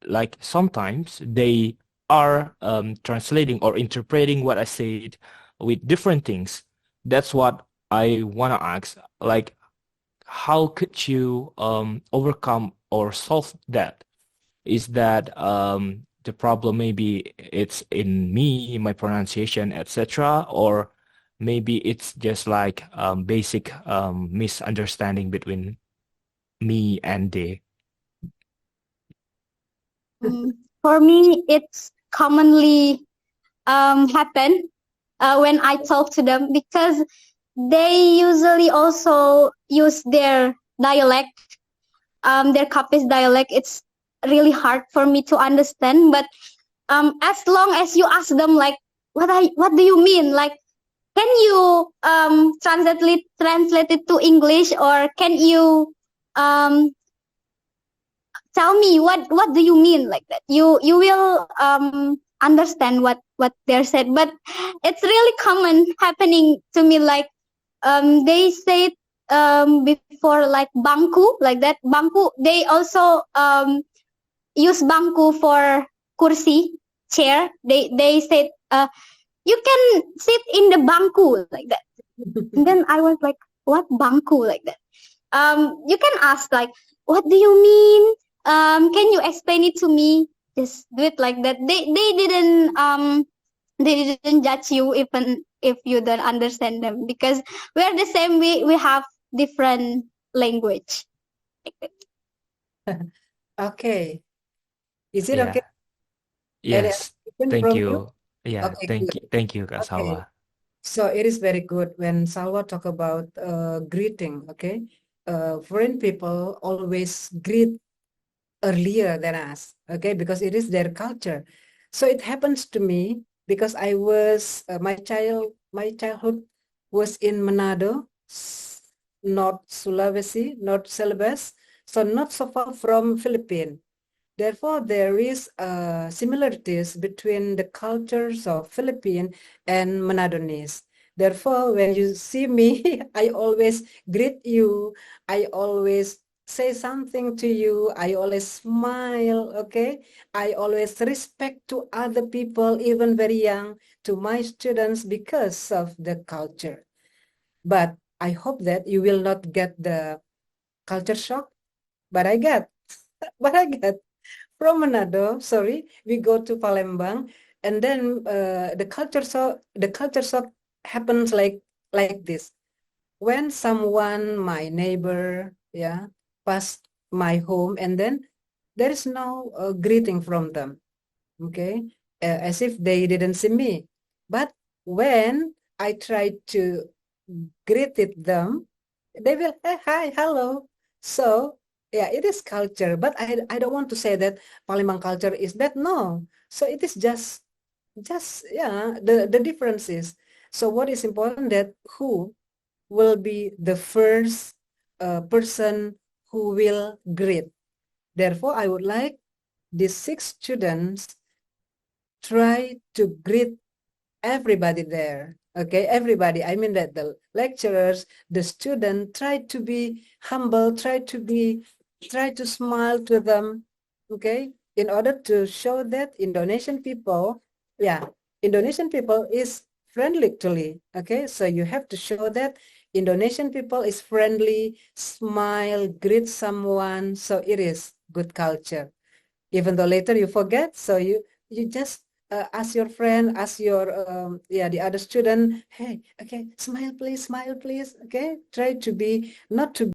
Like sometimes they are translating or interpreting what I said with different things. That's what I want to ask. Like, how could you overcome or solve that? Is that the problem maybe it's in me, in my pronunciation, etc., or maybe it's just like basic misunderstanding between me and they? For me, it's commonly happen when I talk to them because they usually also use their dialect, their Kapis dialect. It's really hard for me to understand. But as long as you ask them like, what do you mean? Like, can you translate it to English, or can you tell me what do you mean like that? You will understand what they're said. But it's really common happening to me. Like they say before like bangku like that. Bangku, they also use bangku for kursi, chair. They said you can sit in the bangku like that. And then I was like, what bangku like that? You can ask like, what do you mean? Can you explain it to me? Just do it like that. They didn't judge you even if you don't understand them because we're the same. We have different language. Okay. Is it Yeah. okay? Yes. Any Thank from you. Yeah. Okay, good. Thank you, Kak Okay. Salwa. So it is very good when Salwa talk about greeting. Okay, foreign people always greet earlier than us. Okay, because it is their culture. So it happens to me because I was my childhood was in Manado, North Sulawesi, North Celebes, so not so far from Philippines. Therefore, there is similarities between the cultures of Philippine and Manadonese. Therefore, when you see me, I always greet you. I always say something to you. I always smile, okay? I always respect to other people, even very young, to my students because of the culture. But I hope that you will not get the culture shock, but I get. But I get. From Manado, sorry, we go to Palembang, and then the culture shock happens like this. When someone, my neighbor, yeah, passed my home, and then there is no greeting from them, okay, as if they didn't see me. But when I try to greet them, they will, hey, hi, hello. So yeah, it is culture, but I don't want to say that Palembang culture is bad. No. So it is just yeah, the differences. So what is important that who will be the first person who will greet. Therefore, I would like these 6 students try to greet everybody there. Okay, everybody. I mean that the lecturers, the student, try to be humble, try to smile to them. Okay, in order to show that Indonesian people is friendly to me. Okay, so you have to show that Indonesian people is friendly, smile, greet someone. So it is good culture. Even though later you forget, so you just ask your friend, ask your the other student, hey, okay, smile please, okay, try to be not to